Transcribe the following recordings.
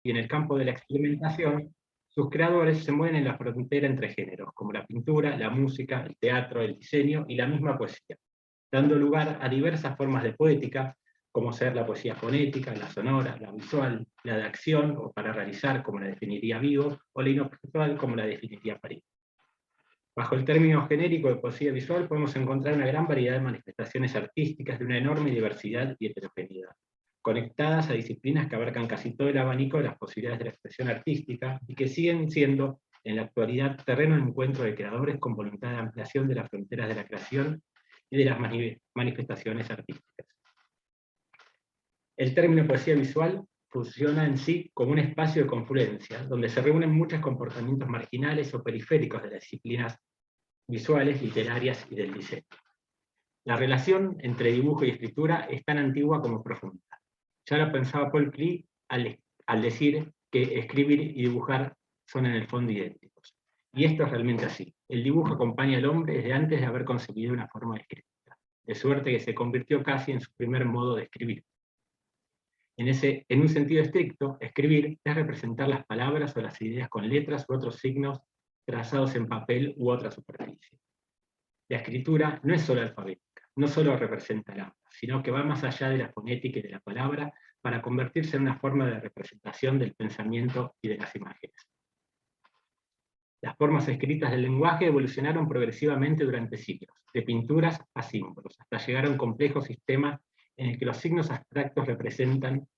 y en el campo de la experimentación, sus creadores se mueven en la frontera entre géneros, como la pintura, la música, el teatro, el diseño y la misma poesía, dando lugar a diversas formas de poética, como ser la poesía fonética, la sonora, la visual, la de acción, o para realizar, como la definiría Vigo, o la inobjetual, como la definiría París. Bajo el término genérico de poesía visual podemos encontrar una gran variedad de manifestaciones artísticas de una enorme diversidad y heterogeneidad, conectadas a disciplinas que abarcan casi todo el abanico de las posibilidades de la expresión artística y que siguen siendo, en la actualidad, terreno de encuentro de creadores con voluntad de ampliación de las fronteras de la creación y de las manifestaciones artísticas. El término poesía visual funciona en sí como un espacio de confluencia, donde se reúnen muchos comportamientos marginales o periféricos de las disciplinas visuales, literarias y del diseño. La relación entre dibujo y escritura es tan antigua como profunda. Ya lo pensaba Paul Klee al decir que escribir y dibujar son en el fondo idénticos. Y esto es realmente así. El dibujo acompaña al hombre desde antes de haber concebido una forma de escritura, de suerte que se convirtió casi en su primer modo de escribir. En un sentido estricto, escribir es representar las palabras o las ideas con letras u otros signos trazados en papel u otra superficie. La escritura no es solo alfabética, no solo representa el habla, sino que va más allá de la fonética y de la palabra para convertirse en una forma de representación del pensamiento y de las imágenes. Las formas escritas del lenguaje evolucionaron progresivamente durante siglos, de pinturas a símbolos, hasta llegar a un complejo sistema en el que los signos abstractos representan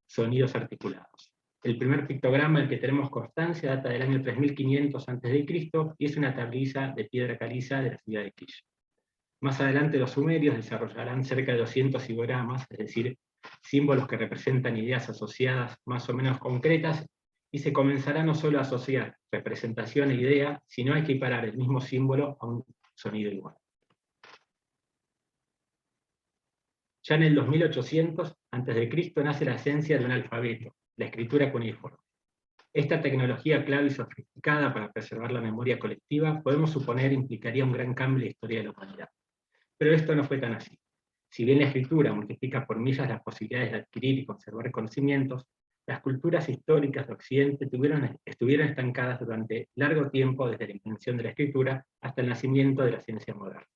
sonidos articulados. El primer pictograma del que tenemos constancia data del año 3500 a.C. y es una tabliza de piedra caliza de la ciudad de Kish. Más adelante los sumerios desarrollarán cerca de 200 ideogramas, es decir, símbolos que representan ideas asociadas más o menos concretas, y se comenzará no solo a asociar representación e idea, sino a equiparar el mismo símbolo a un sonido igual. Ya en el 2800 a.C. nace la esencia de un alfabeto, la escritura cuneiforme. Esta tecnología clave y sofisticada para preservar la memoria colectiva podemos suponer implicaría un gran cambio en la historia de la humanidad. Pero esto no fue tan así. Si bien la escritura multiplica por millas las posibilidades de adquirir y conservar conocimientos, las culturas históricas de Occidente estuvieron estancadas durante largo tiempo desde la invención de la escritura hasta el nacimiento de la ciencia moderna.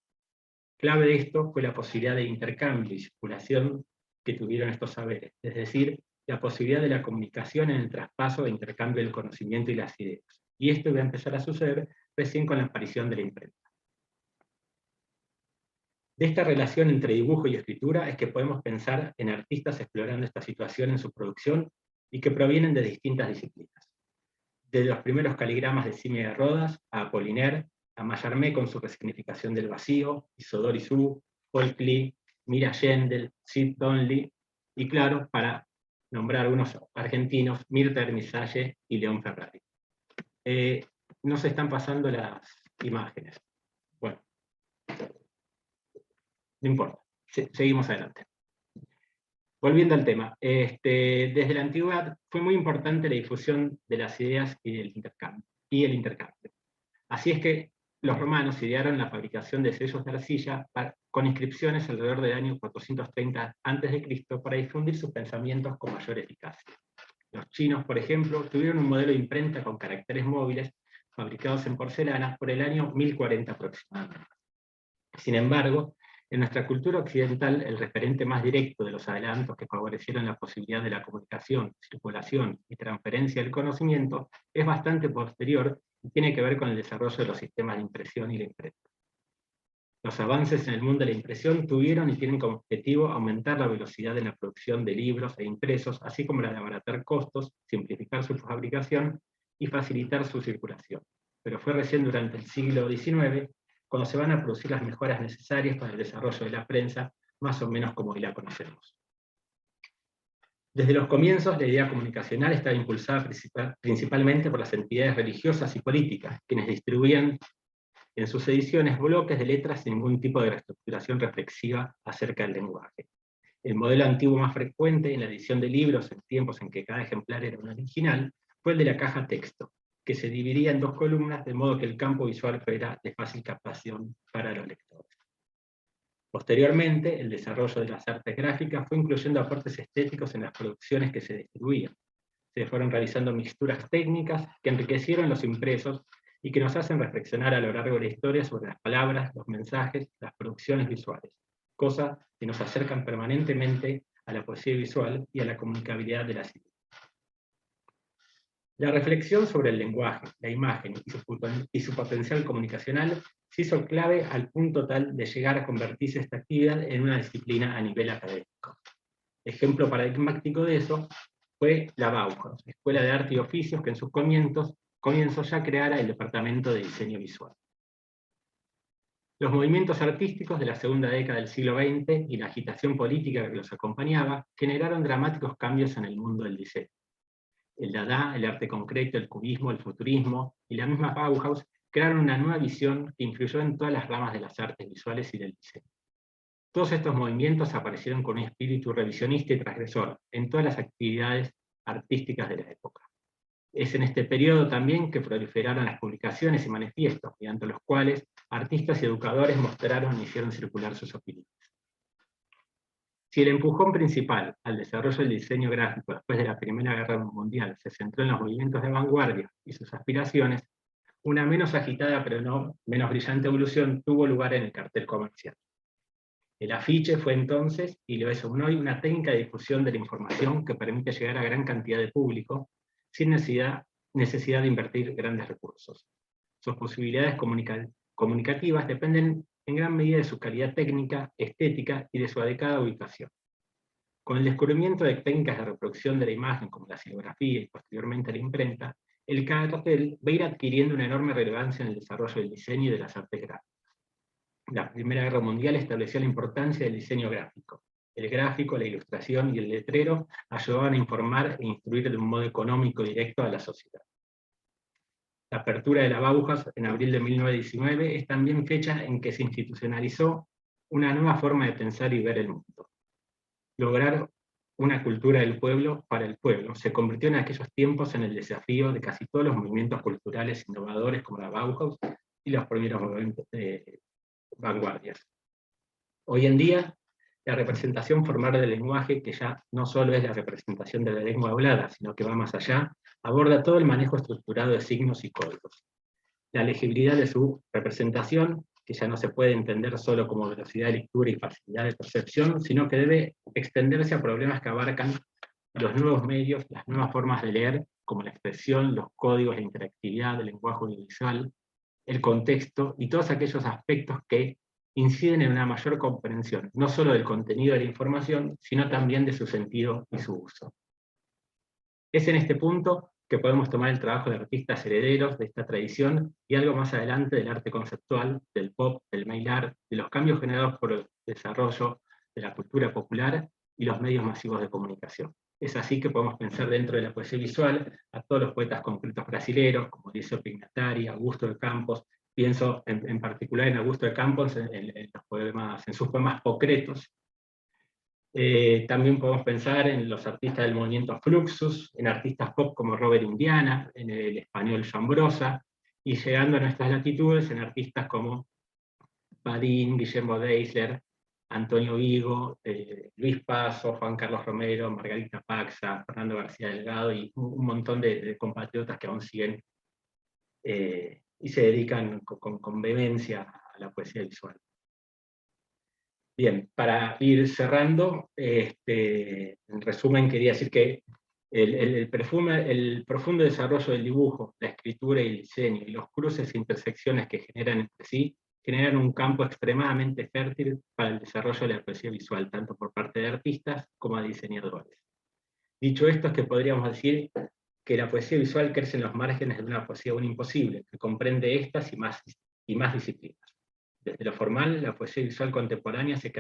Clave de esto fue la posibilidad de intercambio y circulación que tuvieron estos saberes, es decir, la posibilidad de la comunicación en el traspaso e intercambio del conocimiento y las ideas. Y esto va a empezar a suceder recién con la aparición de la imprenta. De esta relación entre dibujo y escritura es que podemos pensar en artistas explorando esta situación en su producción y que provienen de distintas disciplinas. Desde los primeros caligramas de Simia de Rodas, a Apollinaire, a Mallarmé con su resignificación del vacío, Isidore Isou, Paul Klee, Mira Yendel, Sid Donley, y claro, para nombrar algunos argentinos, Mirta Ermisalle y León Ferrari. No se están pasando las imágenes. Bueno, no importa, seguimos adelante. Volviendo al tema, desde la antigüedad fue muy importante la difusión de las ideas y el intercambio. Así es que los romanos idearon la fabricación de sellos de arcilla con inscripciones alrededor del año 430 a.C. para difundir sus pensamientos con mayor eficacia. Los chinos, por ejemplo, tuvieron un modelo de imprenta con caracteres móviles fabricados en porcelana por el año 1040 aproximadamente. Sin embargo, en nuestra cultura occidental, el referente más directo de los adelantos que favorecieron la posibilidad de la comunicación, circulación y transferencia del conocimiento es bastante posterior y tiene que ver con el desarrollo de los sistemas de impresión y la imprenta. Los avances en el mundo de la impresión tuvieron y tienen como objetivo aumentar la velocidad en la producción de libros e impresos, así como la de abaratar costos, simplificar su fabricación y facilitar su circulación. Pero fue recién durante el siglo XIX cuando se van a producir las mejoras necesarias para el desarrollo de la prensa, más o menos como hoy la conocemos. Desde los comienzos, la idea comunicacional estaba impulsada principalmente por las entidades religiosas y políticas, quienes distribuían en sus ediciones bloques de letras sin ningún tipo de reestructuración reflexiva acerca del lenguaje. El modelo antiguo más frecuente en la edición de libros en tiempos en que cada ejemplar era un original fue el de la caja texto, que se dividía en dos columnas de modo que el campo visual fuera de fácil captación para los lectores. Posteriormente, el desarrollo de las artes gráficas fue incluyendo aportes estéticos en las producciones que se distribuían. se fueron realizando mixturas técnicas que enriquecieron los impresos y que nos hacen reflexionar a lo largo de la historia sobre las palabras, los mensajes, las producciones visuales, cosas que nos acercan permanentemente a la poesía visual y a la comunicabilidad de las ideas. La reflexión sobre el lenguaje, la imagen y su potencial comunicacional se hizo clave al punto tal de llegar a convertirse esta actividad en una disciplina a nivel académico. Ejemplo paradigmático de eso fue la Bauhaus, Escuela de Arte y Oficios, que en sus comienzos ya creara el Departamento de Diseño Visual. Los movimientos artísticos de la segunda década del siglo XX y la agitación política que los acompañaba generaron dramáticos cambios en el mundo del diseño. El Dada, el arte concreto, el cubismo, el futurismo y la misma Bauhaus crearon una nueva visión que influyó en todas las ramas de las artes visuales y del diseño. Todos estos movimientos aparecieron con un espíritu revisionista y transgresor en todas las actividades artísticas de la época. Es en este periodo también que proliferaron las publicaciones y manifiestos, mediante los cuales artistas y educadores mostraron e hicieron circular sus opiniones. Si el empujón principal al desarrollo del diseño gráfico después de la Primera Guerra Mundial se centró en los movimientos de vanguardia y sus aspiraciones, una menos agitada pero no menos brillante evolución tuvo lugar en el cartel comercial. El afiche fue entonces, y lo es aún hoy, una técnica de difusión de la información que permite llegar a gran cantidad de público sin necesidad de invertir grandes recursos. Sus posibilidades comunicativas dependen en gran medida de su calidad técnica, estética y de su adecuada ubicación. Con el descubrimiento de técnicas de reproducción de la imagen como la silografía y posteriormente la imprenta, el cartel va a ir adquiriendo una enorme relevancia en el desarrollo del diseño y de las artes gráficas. La Primera Guerra Mundial estableció la importancia del diseño gráfico. El gráfico, la ilustración y el letrero ayudaban a informar e instruir de un modo económico y directo a la sociedad. La apertura de la Bauhaus en abril de 1919 es también fecha en que se institucionalizó una nueva forma de pensar y ver el mundo. Lograr una cultura del pueblo para el pueblo se convirtió en aquellos tiempos en el desafío de casi todos los movimientos culturales innovadores como la Bauhaus y los primeros movimientos de vanguardias. Hoy en día, la representación formal del lenguaje, que ya no solo es la representación de la lengua hablada, sino que va más allá, aborda todo el manejo estructurado de signos y códigos. La legibilidad de su representación, que ya no se puede entender solo como velocidad de lectura y facilidad de percepción, sino que debe extenderse a problemas que abarcan los nuevos medios, las nuevas formas de leer, como la expresión, los códigos, la interactividad, el lenguaje audiovisual, el contexto y todos aquellos aspectos que inciden en una mayor comprensión, no solo del contenido de la información, sino también de su sentido y su uso. Es en este punto que podemos tomar el trabajo de artistas herederos de esta tradición y algo más adelante del arte conceptual, del pop, del mail art, de los cambios generados por el desarrollo de la cultura popular y los medios masivos de comunicación. Es así que podemos pensar dentro de la poesía visual a todos los poetas concretos brasileros, como Dirceu Pignatari, Augusto de Campos. Pienso en particular en Augusto de Campos, en sus poemas concretos. También podemos pensar en los artistas del movimiento Fluxus, en artistas pop como Robert Indiana, en el español Jambrosa, y llegando a nuestras latitudes en artistas como Padín, Guillermo Deisler, Antonio Vigo, Luis Paso, Juan Carlos Romero, Margarita Paxa, Fernando García Delgado y un montón de compatriotas que aún siguen y se dedican con vehemencia a la poesía visual. Bien, para ir cerrando, en resumen quería decir que el profundo desarrollo del dibujo, la escritura y el diseño, y los cruces e intersecciones que generan entre sí, generan un campo extremadamente fértil para el desarrollo de la poesía visual, tanto por parte de artistas como de diseñadores. Dicho esto, es que podríamos decir que la poesía visual crece en los márgenes de una poesía aún imposible, que comprende estas y más disciplinas. Desde lo formal, la poesía visual contemporánea se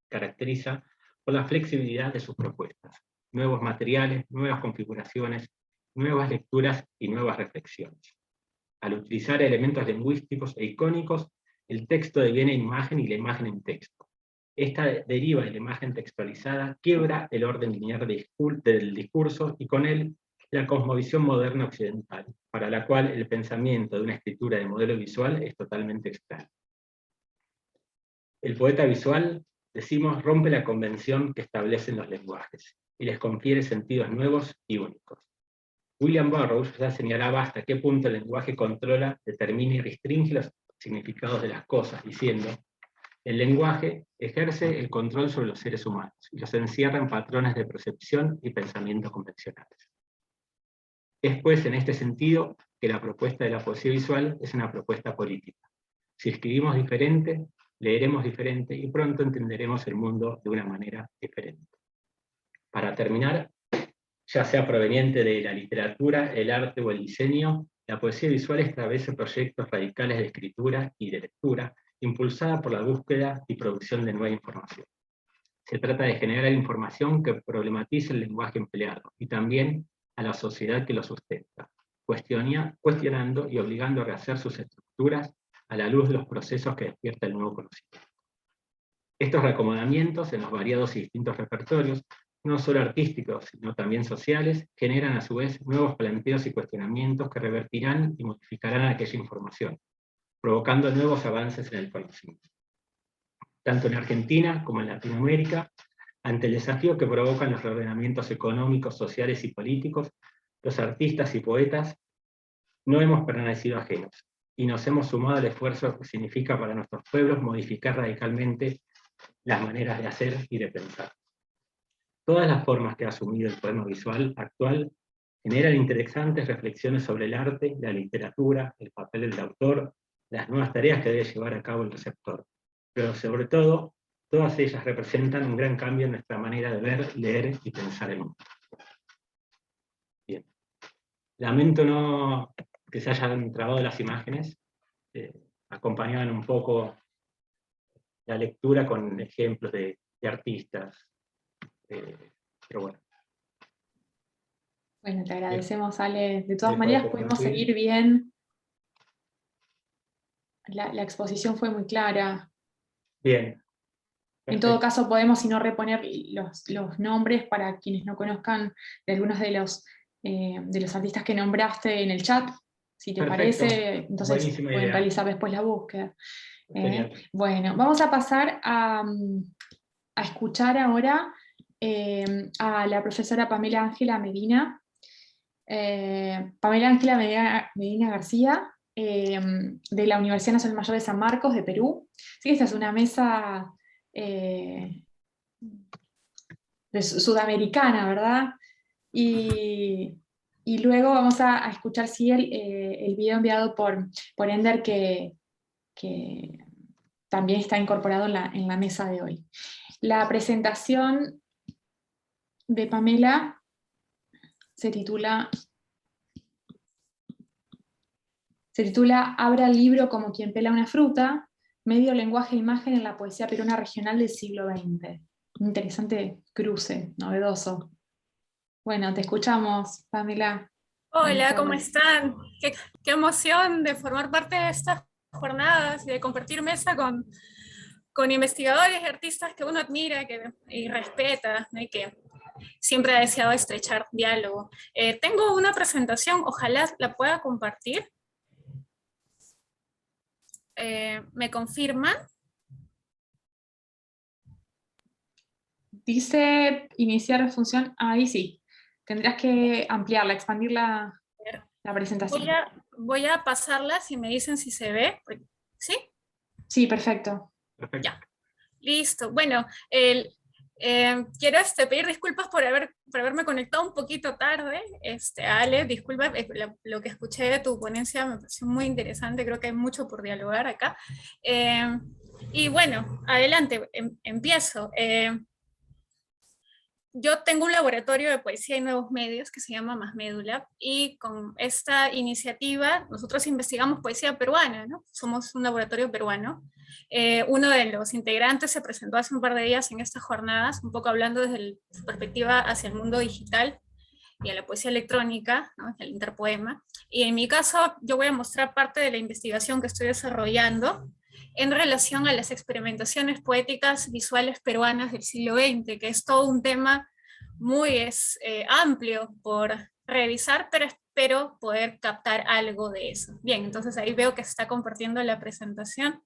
caracteriza por la flexibilidad de sus propuestas, nuevos materiales, nuevas configuraciones, nuevas lecturas y nuevas reflexiones. Al utilizar elementos lingüísticos e icónicos, el texto deviene imagen y la imagen en texto. Esta deriva de la imagen textualizada quiebra el orden lineal del discurso y con él la cosmovisión moderna occidental, para la cual el pensamiento de una escritura de modelo visual es totalmente extraño. El poeta visual, decimos, rompe la convención que establecen los lenguajes, y les confiere sentidos nuevos y únicos. William Burroughs ya señalaba hasta qué punto el lenguaje controla, determina y restringe los significados de las cosas, diciendo: el lenguaje ejerce el control sobre los seres humanos y los encierra en patrones de percepción y pensamiento convencionales. Es pues en este sentido que la propuesta de la poesía visual es una propuesta política. Si escribimos diferente, leeremos diferente y pronto entenderemos el mundo de una manera diferente. Para terminar, ya sea proveniente de la literatura, el arte o el diseño, la poesía visual establece proyectos radicales de escritura y de lectura, impulsada por la búsqueda y producción de nueva información. Se trata de generar información que problematice el lenguaje empleado, y también a la sociedad que lo sustenta, cuestionando y obligando a rehacer sus estructuras a la luz de los procesos que despierta el nuevo conocimiento. Estos reacomodamientos en los variados y distintos repertorios, no solo artísticos, sino también sociales, generan a su vez nuevos planteos y cuestionamientos que revertirán y modificarán aquella información, provocando nuevos avances en el conocimiento. Tanto en Argentina como en Latinoamérica, ante el desafío que provocan los reordenamientos económicos, sociales y políticos, los artistas y poetas no hemos permanecido ajenos, y nos hemos sumado al esfuerzo que significa para nuestros pueblos modificar radicalmente las maneras de hacer y de pensar. Todas las formas que ha asumido el poema visual actual generan interesantes reflexiones sobre el arte, la literatura, el papel del autor, las nuevas tareas que debe llevar a cabo el receptor. Pero sobre todo, todas ellas representan un gran cambio en nuestra manera de ver, leer y pensar el mundo. Bien. Lamento que se hayan trabado las imágenes, acompañaban un poco la lectura con ejemplos de artistas, pero bueno. Bueno, te agradecemos, Ale. De todas Dejo de maneras, pudimos compartir. seguir bien. La exposición fue muy clara. Bien. En todo Perfecto. caso, podemos, si no, reponer los nombres para quienes no conozcan de algunos de los artistas que nombraste en el chat, si te Perfecto. parece. Entonces Buenísima pueden idea. realizar después la búsqueda. Genial. Bueno, vamos a pasar a escuchar ahora a la profesora Pamela Ángela Medina. Pamela Ángela Medina García, de la Universidad Nacional Mayor de San Marcos, de Perú. Así que esta es una mesa sudamericana, ¿verdad? Y luego vamos a escuchar sí, el video enviado por Ender, que también está incorporado en la mesa de hoy. La presentación de Pamela se titula Abra el libro como quien pela una fruta, medio lenguaje e imagen en la poesía peruana regional del siglo XX. Un interesante cruce, novedoso. Bueno, te escuchamos, Pamela. Hola, ¿cómo están? Qué emoción de formar parte de estas jornadas y de compartir mesa con investigadores y artistas que uno admira y respeta, ¿no? Y que siempre ha deseado estrechar diálogo. Tengo una presentación, ojalá la pueda compartir. ¿Me confirman? Dice iniciar función, ahí sí. Tendrás que ampliarla, expandir la presentación. Voy a pasarla si me dicen si se ve. ¿Sí? Sí, perfecto. Ya. Listo. Bueno, quiero pedir disculpas por haberme conectado un poquito tarde. Ale, disculpa, lo que escuché de tu ponencia me pareció muy interesante, creo que hay mucho por dialogar acá. Y bueno, adelante, empiezo. Yo tengo un laboratorio de poesía y nuevos medios que se llama Más Médula, y con esta iniciativa nosotros investigamos poesía peruana, ¿no? Somos un laboratorio peruano. Uno de los integrantes se presentó hace un par de días en estas jornadas, un poco hablando desde su perspectiva hacia el mundo digital y a la poesía electrónica, ¿no? El interpoema. Y en mi caso yo voy a mostrar parte de la investigación que estoy desarrollando en relación a las experimentaciones poéticas visuales peruanas del siglo XX, que es todo un tema muy amplio por revisar, pero espero poder captar algo de eso. Bien, entonces ahí veo que está compartiendo la presentación.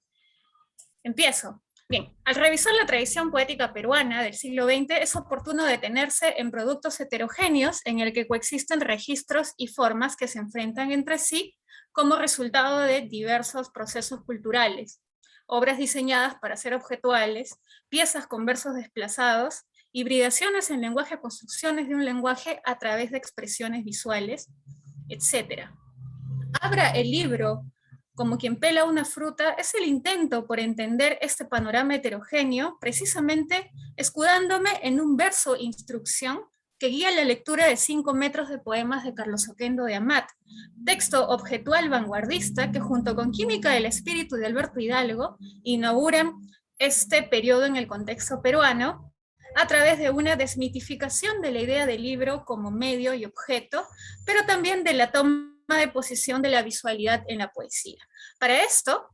Empiezo. Bien, al revisar la tradición poética peruana del siglo XX, es oportuno detenerse en productos heterogéneos en el que coexisten registros y formas que se enfrentan entre sí como resultado de diversos procesos culturales, obras diseñadas para ser objetuales, piezas con versos desplazados, hibridaciones en lenguaje, construcciones de un lenguaje a través de expresiones visuales, etc. Abra el libro como quien pela una fruta es el intento por entender este panorama heterogéneo, precisamente escudándome en un verso instrucción que guía la lectura de 5 metros de poemas de Carlos Oquendo de Amat, texto objetual vanguardista que junto con Química del Espíritu de Alberto Hidalgo inauguran este periodo en el contexto peruano a través de una desmitificación de la idea del libro como medio y objeto, pero también de la toma de posición de la visualidad en la poesía. Para esto,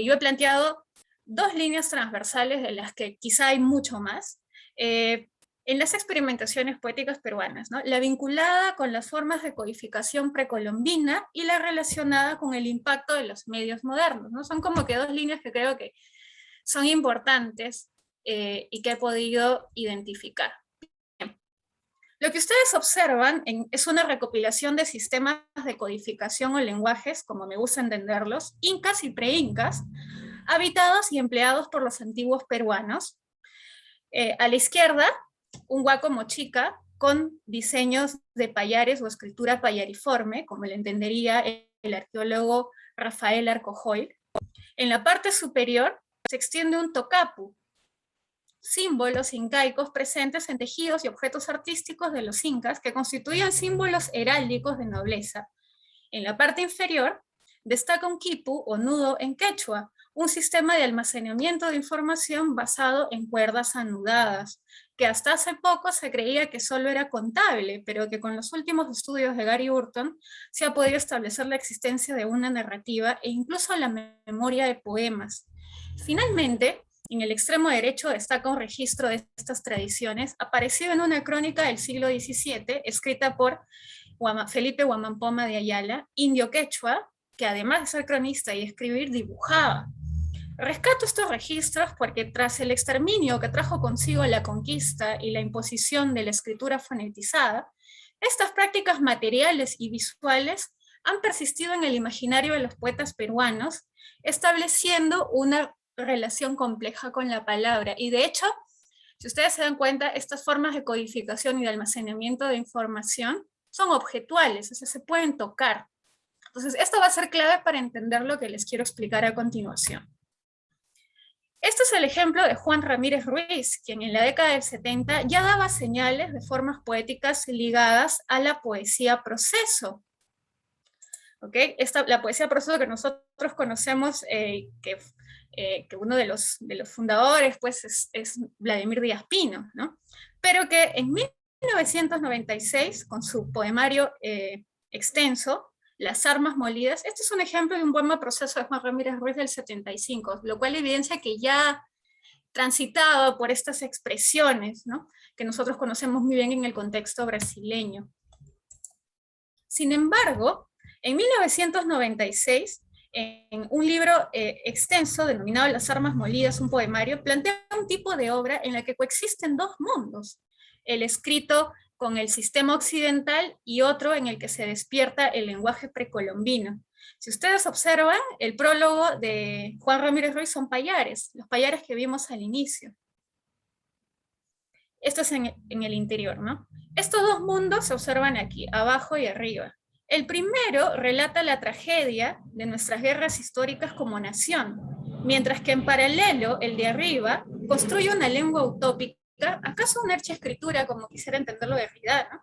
yo he planteado 2 líneas transversales de las que quizá hay mucho más, en las experimentaciones poéticas peruanas, ¿no? La vinculada con las formas de codificación precolombina y la relacionada con el impacto de los medios modernos, ¿no? Son como que 2 líneas que creo que son importantes y que he podido identificar. Lo que ustedes observan es una recopilación de sistemas de codificación o lenguajes, como me gusta entenderlos, incas y pre-incas, habitados y empleados por los antiguos peruanos. A la izquierda, un huaco mochica con diseños de payares o escritura payariforme, como le entendería el arqueólogo Rafael Arcojoy. En la parte superior se extiende un tocapu, símbolos incaicos presentes en tejidos y objetos artísticos de los incas que constituían símbolos heráldicos de nobleza. En la parte inferior destaca un quipu o nudo en quechua, un sistema de almacenamiento de información basado en cuerdas anudadas, que hasta hace poco se creía que solo era contable, pero que con los últimos estudios de Gary Burton se ha podido establecer la existencia de una narrativa e incluso la memoria de poemas. Finalmente, en el extremo derecho destaca un registro de estas tradiciones, aparecido en una crónica del siglo XVII, escrita por Felipe Huamampoma de Ayala, indio quechua, que además de ser cronista y escribir, dibujaba. Rescato estos registros porque tras el exterminio que trajo consigo la conquista y la imposición de la escritura fonetizada, estas prácticas materiales y visuales han persistido en el imaginario de los poetas peruanos, estableciendo una relación compleja con la palabra. Y de hecho, si ustedes se dan cuenta, estas formas de codificación y de almacenamiento de información son objetuales, o sea, se pueden tocar. Entonces, esto va a ser clave para entender lo que les quiero explicar a continuación. Este es el ejemplo de Juan Ramírez Ruiz, quien en la década del 70 ya daba señales de formas poéticas ligadas a la poesía proceso. ¿Okay? La poesía proceso que nosotros conocemos, que uno de los fundadores pues, es Vladimir Díaz Pino, ¿no? Pero que en 1996, con su poemario extenso, Las armas molidas, este es un ejemplo de un poema proceso de Juan Ramírez Ruiz del 75, lo cual evidencia que ya transitado por estas expresiones, ¿no? Que nosotros conocemos muy bien en el contexto brasileño. Sin embargo, en 1996, en un libro extenso denominado Las armas molidas, un poemario, plantea un tipo de obra en la que coexisten 2 mundos, el escrito con el sistema occidental y otro en el que se despierta el lenguaje precolombino. Si ustedes observan, el prólogo de Juan Ramírez Ruiz son payares, los payares que vimos al inicio. Esto es en el interior, ¿no? Estos 2 mundos se observan aquí, abajo y arriba. El primero relata la tragedia de nuestras guerras históricas como nación, mientras que en paralelo, el de arriba, construye una lengua utópica, acaso una archiescritura, como quisiera entenderlo Derrida, ¿no?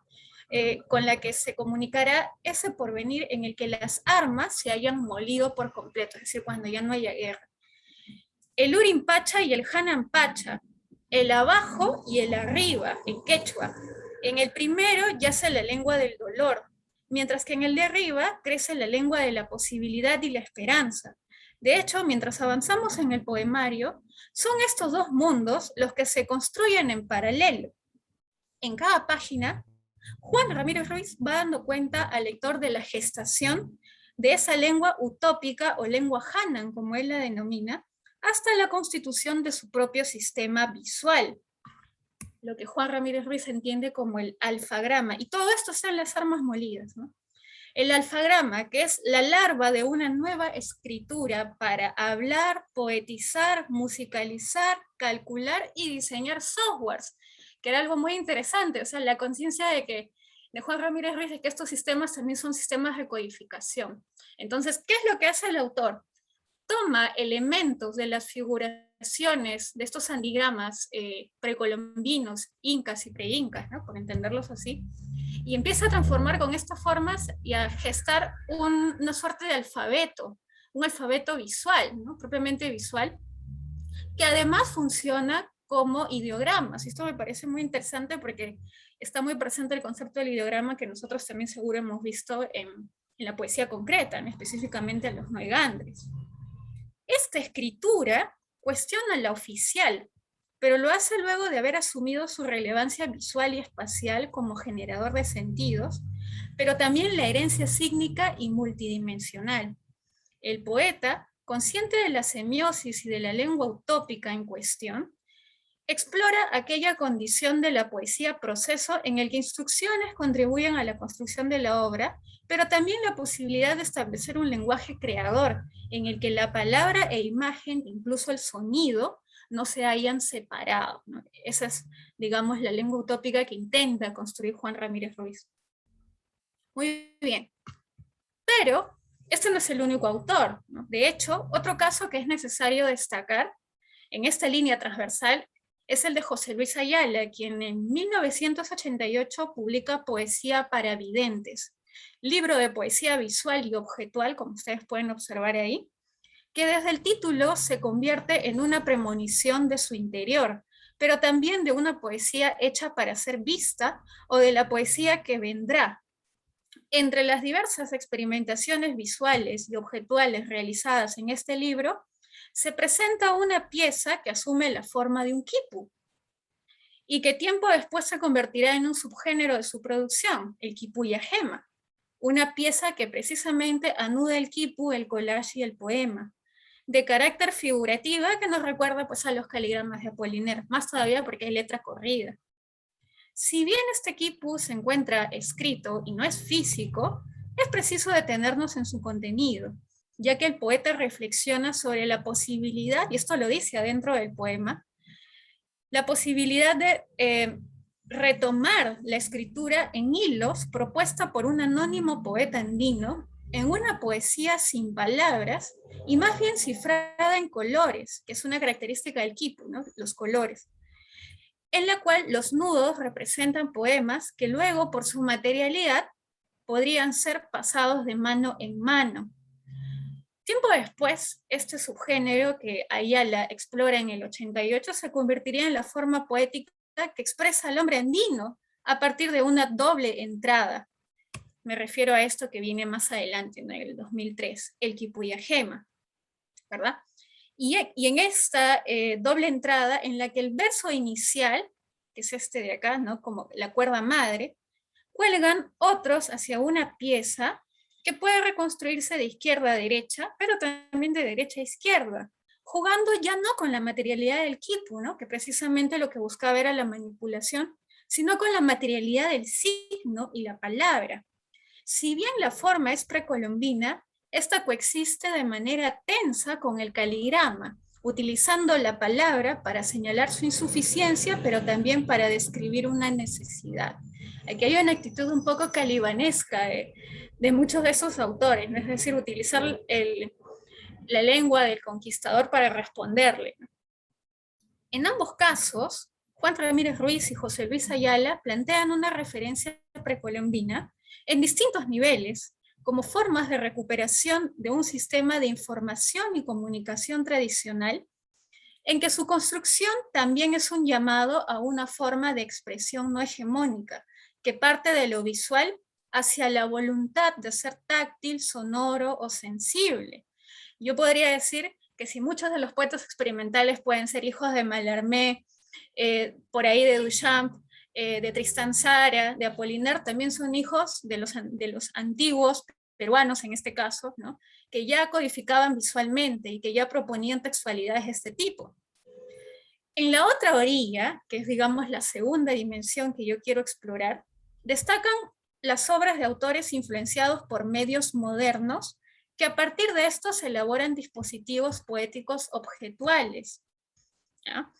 Con la que se comunicará ese porvenir en el que las armas se hayan molido por completo, es decir, cuando ya no haya guerra. El Urim Pacha y el Hanan Pacha, el abajo y el arriba, en quechua. En el primero yace la lengua del dolor, mientras que en el de arriba crece la lengua de la posibilidad y la esperanza. De hecho, mientras avanzamos en el poemario, son estos 2 mundos los que se construyen en paralelo. En cada página, Juan Ramírez Ruiz va dando cuenta al lector de la gestación de esa lengua utópica o lengua Hanan, como él la denomina, hasta la constitución de su propio sistema visual, lo que Juan Ramírez Ruiz entiende como el alfagrama, y todo esto está en Las Armas Molidas, ¿no? El alfagrama, que es la larva de una nueva escritura para hablar, poetizar, musicalizar, calcular y diseñar softwares, que era algo muy interesante, o sea, la conciencia de Juan Ramírez Ruiz de que estos sistemas también son sistemas de codificación. Entonces, ¿qué es lo que hace el autor? Toma elementos de las figuraciones de estos anigramas precolombinos, incas y preincas, ¿no? Por entenderlos así, y empieza a transformar con estas formas y a gestar una suerte de alfabeto, un alfabeto visual, ¿no? Propiamente visual, que además funciona como ideogramas. Esto me parece muy interesante porque está muy presente el concepto del ideograma que nosotros también seguro hemos visto en la poesía concreta, ¿no? Específicamente en los noigandres. Esta escritura cuestiona la oficial, pero lo hace luego de haber asumido su relevancia visual y espacial como generador de sentidos, pero también la herencia sígnica y multidimensional. El poeta, consciente de la semiosis y de la lengua utópica en cuestión, explora aquella condición de la poesía proceso en el que instrucciones contribuyen a la construcción de la obra, pero también la posibilidad de establecer un lenguaje creador en el que la palabra e imagen, incluso el sonido, no se hayan separado, ¿no? Esa es, digamos, la lengua utópica que intenta construir Juan Ramírez Ruiz. Muy bien. Pero este no es el único autor, ¿no? De hecho, otro caso que es necesario destacar en esta línea transversal es el de José Luis Ayala, quien en 1988 publica Poesía para Videntes, libro de poesía visual y objetual, como ustedes pueden observar ahí, que desde el título se convierte en una premonición de su interior, pero también de una poesía hecha para ser vista o de la poesía que vendrá. Entre las diversas experimentaciones visuales y objetuales realizadas en este libro, se presenta una pieza que asume la forma de un quipu, y que tiempo después se convertirá en un subgénero de su producción, el quipuyagema, una pieza que precisamente anuda el quipu, el collage y el poema, de carácter figurativa que nos recuerda pues, a los caligramas de Apollinaire, más todavía porque hay letra corrida. Si bien este quipu se encuentra escrito y no es físico, es preciso detenernos en su contenido, ya que el poeta reflexiona sobre la posibilidad, y esto lo dice adentro del poema, la posibilidad de retomar la escritura en hilos propuesta por un anónimo poeta andino en una poesía sin palabras y más bien cifrada en colores, que es una característica del quipu, ¿no? Los colores, en la cual los nudos representan poemas que luego por su materialidad podrían ser pasados de mano en mano. Tiempo después, este subgénero que Ayala explora en el 88 se convertiría en la forma poética que expresa al hombre andino a partir de una doble entrada. Me refiero a esto que viene más adelante, en el 2003, el quipuyagema, ¿verdad? Y en esta doble entrada, en la que el verso inicial, que es este de acá, ¿no? Como la cuerda madre, cuelgan otros hacia una pieza que puede reconstruirse de izquierda a derecha, pero también de derecha a izquierda, jugando ya no con la materialidad del quipu, ¿no? Que precisamente lo que buscaba era la manipulación, sino con la materialidad del signo y la palabra. Si bien la forma es precolombina, esta coexiste de manera tensa con el caligrama, utilizando la palabra para señalar su insuficiencia, pero también para describir una necesidad. Aquí hay una actitud un poco calibanesca de muchos de esos autores, ¿no? Es decir, utilizar la lengua del conquistador para responderle. En ambos casos, Juan Ramírez Ruiz y José Luis Ayala plantean una referencia precolombina en distintos niveles, como formas de recuperación de un sistema de información y comunicación tradicional, en que su construcción también es un llamado a una forma de expresión no hegemónica, que parte de lo visual hacia la voluntad de ser táctil, sonoro o sensible. Yo podría decir que si muchos de los poetas experimentales pueden ser hijos de Mallarmé, por ahí de Duchamp, de Tristan Tzara, de Apollinaire, también son hijos de los antiguos peruanos en este caso, ¿no? Que ya codificaban visualmente y que ya proponían textualidades de este tipo. En la otra orilla, que es digamos la segunda dimensión que yo quiero explorar, destacan las obras de autores influenciados por medios modernos que a partir de estos elaboran dispositivos poéticos objetuales. ¿Ya?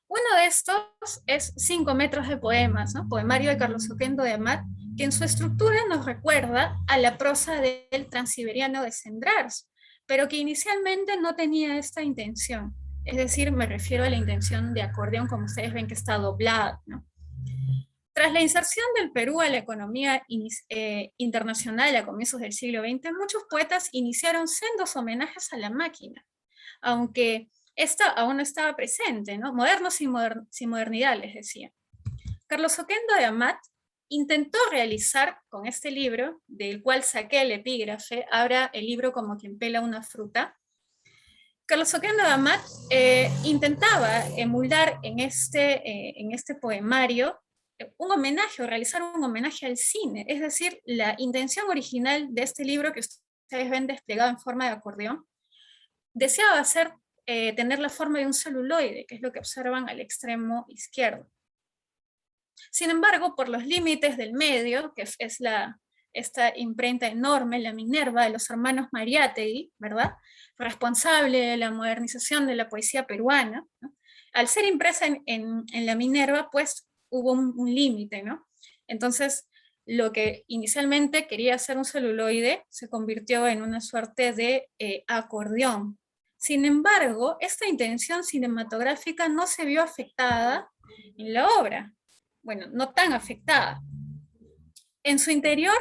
Uno de estos es 5 metros de poemas, ¿no? Poemario de Carlos Oquendo de Amat, que en su estructura nos recuerda a la prosa del Transiberiano de Sendrars, pero que inicialmente no tenía esta intención. Es decir, me refiero a la intención de acordeón, como ustedes ven que está doblada, ¿no? Tras la inserción del Perú a la economía internacional a comienzos del siglo XX, muchos poetas iniciaron sendos homenajes a la máquina, aunque esta aún no estaba presente, ¿no? Modernos sin modernidad, les decía. Carlos Oquendo de Amat intentó realizar con este libro, del cual saqué el epígrafe, abra el libro como quien pela una fruta. Carlos Oquendo de Amat intentaba emular en este poemario un homenaje o realizar un homenaje al cine, es decir, la intención original de este libro que ustedes ven desplegado en forma de acordeón, deseaba tener la forma de un celuloide, que es lo que observan al extremo izquierdo. Sin embargo, por los límites del medio, que es esta imprenta enorme, la Minerva de los hermanos Mariátegui, ¿verdad? Responsable de la modernización de la poesía peruana, ¿no? Al ser impresa en la Minerva, pues hubo un límite, ¿no? Entonces, lo que inicialmente quería ser un celuloide se convirtió en una suerte de acordeón. Sin embargo, esta intención cinematográfica no se vio afectada en la obra. Bueno, no tan afectada. En su interior,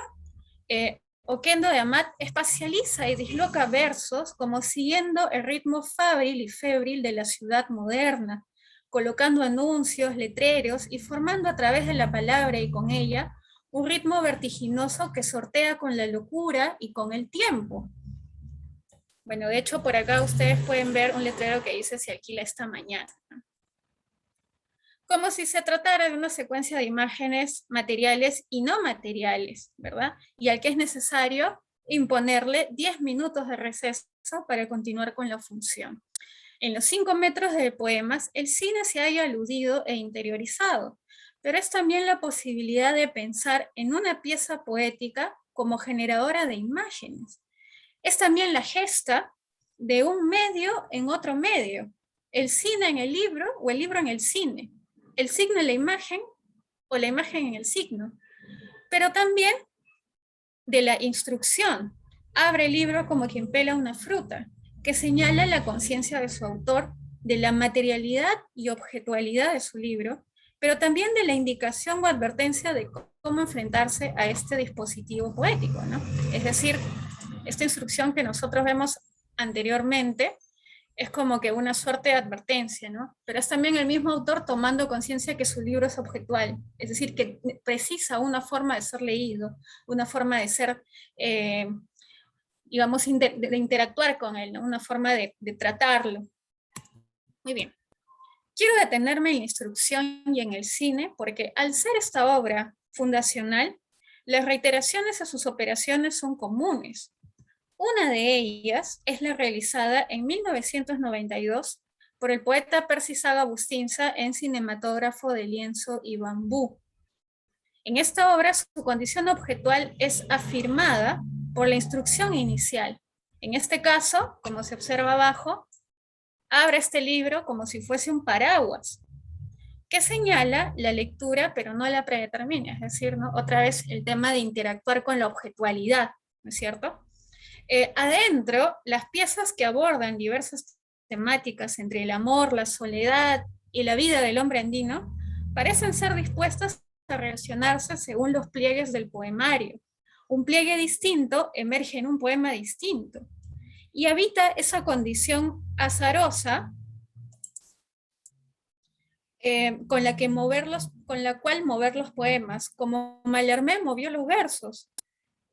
Oquendo de Amat espacializa y disloca versos como siguiendo el ritmo fabril y febril de la ciudad moderna, colocando anuncios, letreros y formando a través de la palabra y con ella un ritmo vertiginoso que sortea con la locura y con el tiempo. Bueno, de hecho, por acá ustedes pueden ver un letrero que dice "se alquila esta mañana". Como si se tratara de una secuencia de imágenes materiales y no materiales, ¿verdad? Y al que es necesario imponerle 10 minutos de receso para continuar con la función. En los 5 metros de poemas, el cine se haya aludido e interiorizado, pero es también la posibilidad de pensar en una pieza poética como generadora de imágenes. Es también la gesta de un medio en otro medio, el cine en el libro o el libro en el cine, el signo en la imagen o la imagen en el signo, pero también de la instrucción. Abre el libro como quien pela una fruta, que señala la conciencia de su autor, de la materialidad y objetualidad de su libro, pero también de la indicación o advertencia de cómo enfrentarse a este dispositivo poético, ¿no? Es decir, esta instrucción que nosotros vemos anteriormente es como que una suerte de advertencia, ¿no? Pero es también el mismo autor tomando conciencia que su libro es objetual, es decir, que precisa una forma de ser leído, una forma de ser, digamos, de interactuar con él, ¿no? Una forma de tratarlo. Muy bien. Quiero detenerme en la instrucción y en el cine, porque al ser esta obra fundacional, las reiteraciones a sus operaciones son comunes. Una de ellas es la realizada en 1992 por el poeta Percisaga Bustinza en Cinematógrafo de Lienzo y Bambú. En esta obra su condición objetual es afirmada por la instrucción inicial. En este caso, como se observa abajo, abre este libro como si fuese un paraguas, que señala la lectura pero no la predetermina, es decir, ¿no? Otra vez el tema de interactuar con la objetualidad, ¿no es cierto? Adentro, las piezas que abordan diversas temáticas entre el amor, la soledad y la vida del hombre andino, parecen ser dispuestas a relacionarse según los pliegues del poemario. Un pliegue distinto emerge en un poema distinto y habita esa condición azarosa con la cual mover los poemas, como Mallarmé movió los versos.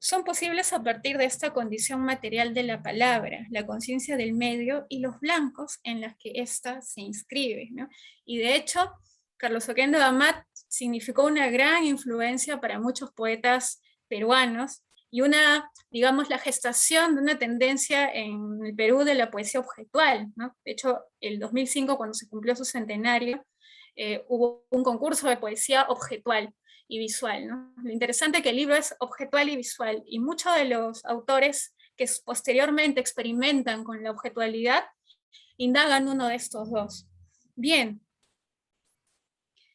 Son posibles a partir de esta condición material de la palabra, la conciencia del medio y los blancos en las que ésta se inscribe, ¿no? Y de hecho, Carlos Oquendo de Amat significó una gran influencia para muchos poetas peruanos y una, digamos, la gestación de una tendencia en el Perú de la poesía objetual, ¿no? De hecho, el 2005, cuando se cumplió su centenario, hubo un concurso de poesía objetual y visual, ¿no? Lo interesante es que el libro es objetual y visual, y muchos de los autores que posteriormente experimentan con la objetualidad indagan uno de estos dos. Bien,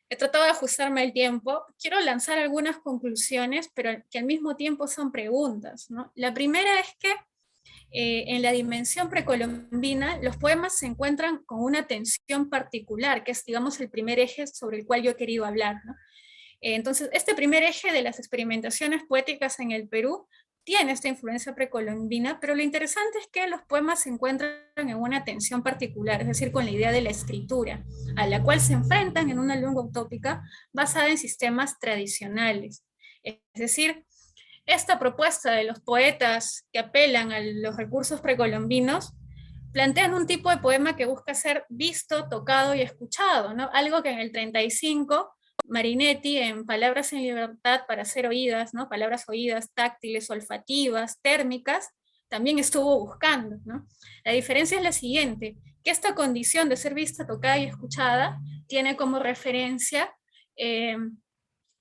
he tratado de ajustarme al tiempo. Quiero lanzar algunas conclusiones, pero que al mismo tiempo son preguntas, ¿no? La primera es que en la dimensión precolombina, los poemas se encuentran con una tensión particular, que es, digamos, el primer eje sobre el cual yo he querido hablar, ¿no? Entonces, este primer eje de las experimentaciones poéticas en el Perú tiene esta influencia precolombina, pero lo interesante es que los poemas se encuentran en una tensión particular, es decir, con la idea de la escritura, a la cual se enfrentan en una lengua utópica basada en sistemas tradicionales. Es decir, esta propuesta de los poetas que apelan a los recursos precolombinos plantean un tipo de poema que busca ser visto, tocado y escuchado, ¿no? Algo que en el 35 Marinetti, en Palabras en libertad para ser oídas, ¿no? Palabras oídas, táctiles, olfativas, térmicas, también estuvo buscando, ¿no? La diferencia es la siguiente, que esta condición de ser vista, tocada y escuchada tiene como referencia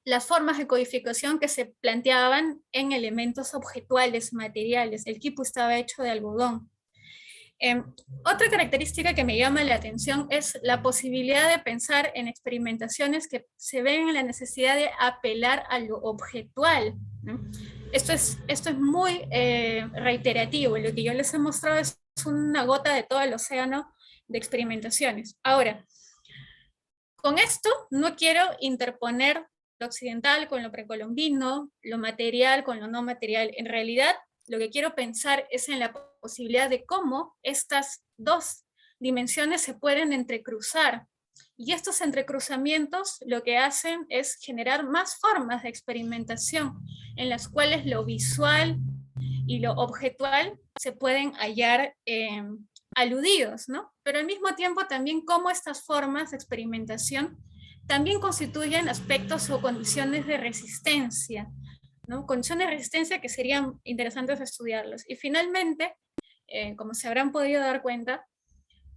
las formas de codificación que se planteaban en elementos objetuales, materiales. El quipu estaba hecho de algodón. Otra característica que me llama la atención es la posibilidad de pensar en experimentaciones que se ven en la necesidad de apelar a lo objetual, ¿no? Esto es muy reiterativo. Lo que yo les he mostrado es una gota de todo el océano de experimentaciones. Ahora, con esto no quiero interponer lo occidental con lo precolombino, lo material con lo no material. En realidad, lo que quiero pensar es en la posibilidad de cómo estas dos dimensiones se pueden entrecruzar. Y estos entrecruzamientos lo que hacen es generar más formas de experimentación en las cuales lo visual y lo objetual se pueden hallar aludidos, ¿no? Pero al mismo tiempo también cómo estas formas de experimentación también constituyen aspectos o condiciones de resistencia, ¿no? Condiciones de resistencia que serían interesantes estudiarlos. Y finalmente, como se habrán podido dar cuenta,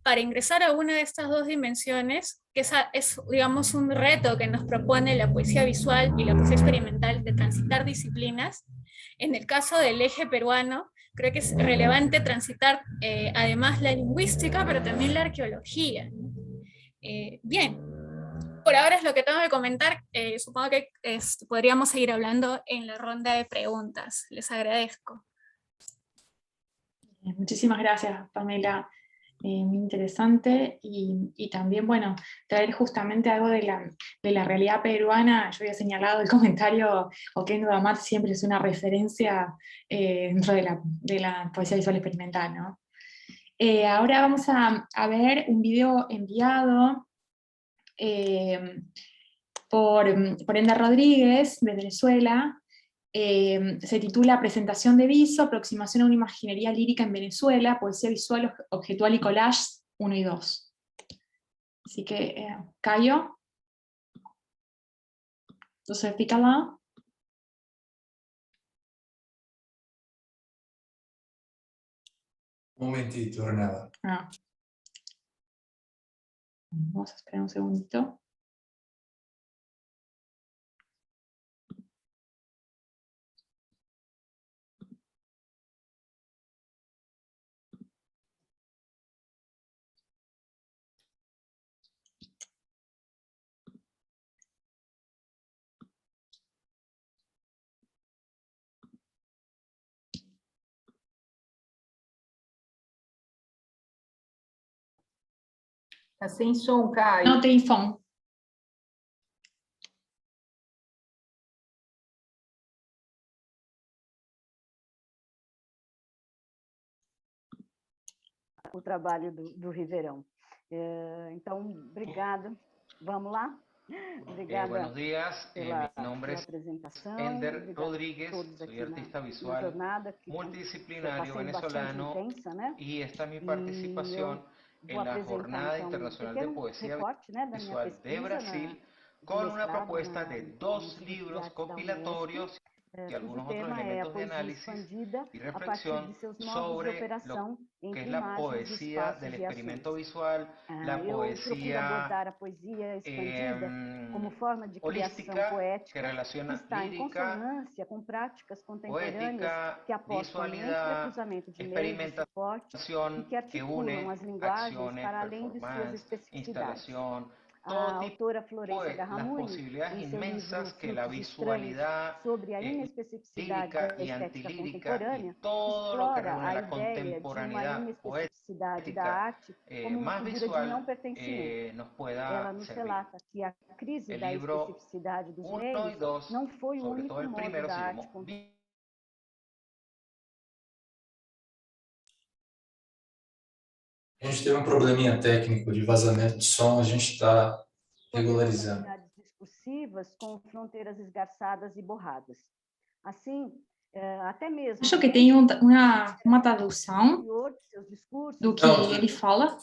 para ingresar a una de estas dos dimensiones, que es, digamos, un reto que nos propone la poesía visual y la poesía experimental de transitar disciplinas, en el caso del eje peruano, creo que es relevante transitar además la lingüística, pero también la arqueología. Bien, por ahora es lo que tengo que comentar. Supongo que podríamos seguir hablando en la ronda de preguntas. Les agradezco. Muchísimas gracias, Pamela. Muy interesante y también, bueno, traer justamente algo de la realidad peruana. Yo había señalado el comentario, Oquendo Amat siempre es una referencia dentro de la poesía visual experimental, ¿no? Ahora vamos a ver un video enviado por Enda Rodríguez, de Venezuela. Se titula Presentación de Viso, aproximación a una imaginería lírica en Venezuela, poesía visual, objetual y collage 1 y 2. Así que, Cayo. Entonces, pícala. Un momentito, Renata. Vamos a esperar un segundito. Está sem som, Caio. Não tem som. O trabalho do Ribeirão. Então, obrigada. Vamos lá? Obrigada. Buenos días, mi nombre es Ender Rodríguez, soy artista visual multidisciplinario venezolano y esta es mi participación en la Jornada Internacional de Poesía Visual de Brasil con una propuesta de 2 libros compilatorios. y algunos otros elementos de análisis y reflexión sobre lo que es la poesía del experimento visual, la poesía holística, que relaciona lírica, poética, visualidad, experimentación, que une acciones, performance, instalación, todo tipo de las posibilidades inmensas que la visualidad lírica y antilírica y todo lo que reúne la contemporaneidad poética más visual nos pueda servir. El libro 1 y 2, sobre todo el primero, se llamó A gente teve probleminha técnico de vazamento de som, a gente está regularizando. Discursivas com fronteiras esgarçadas e borradas. Assim, até mesmo... Acho que tem uma tradução do que ele fala.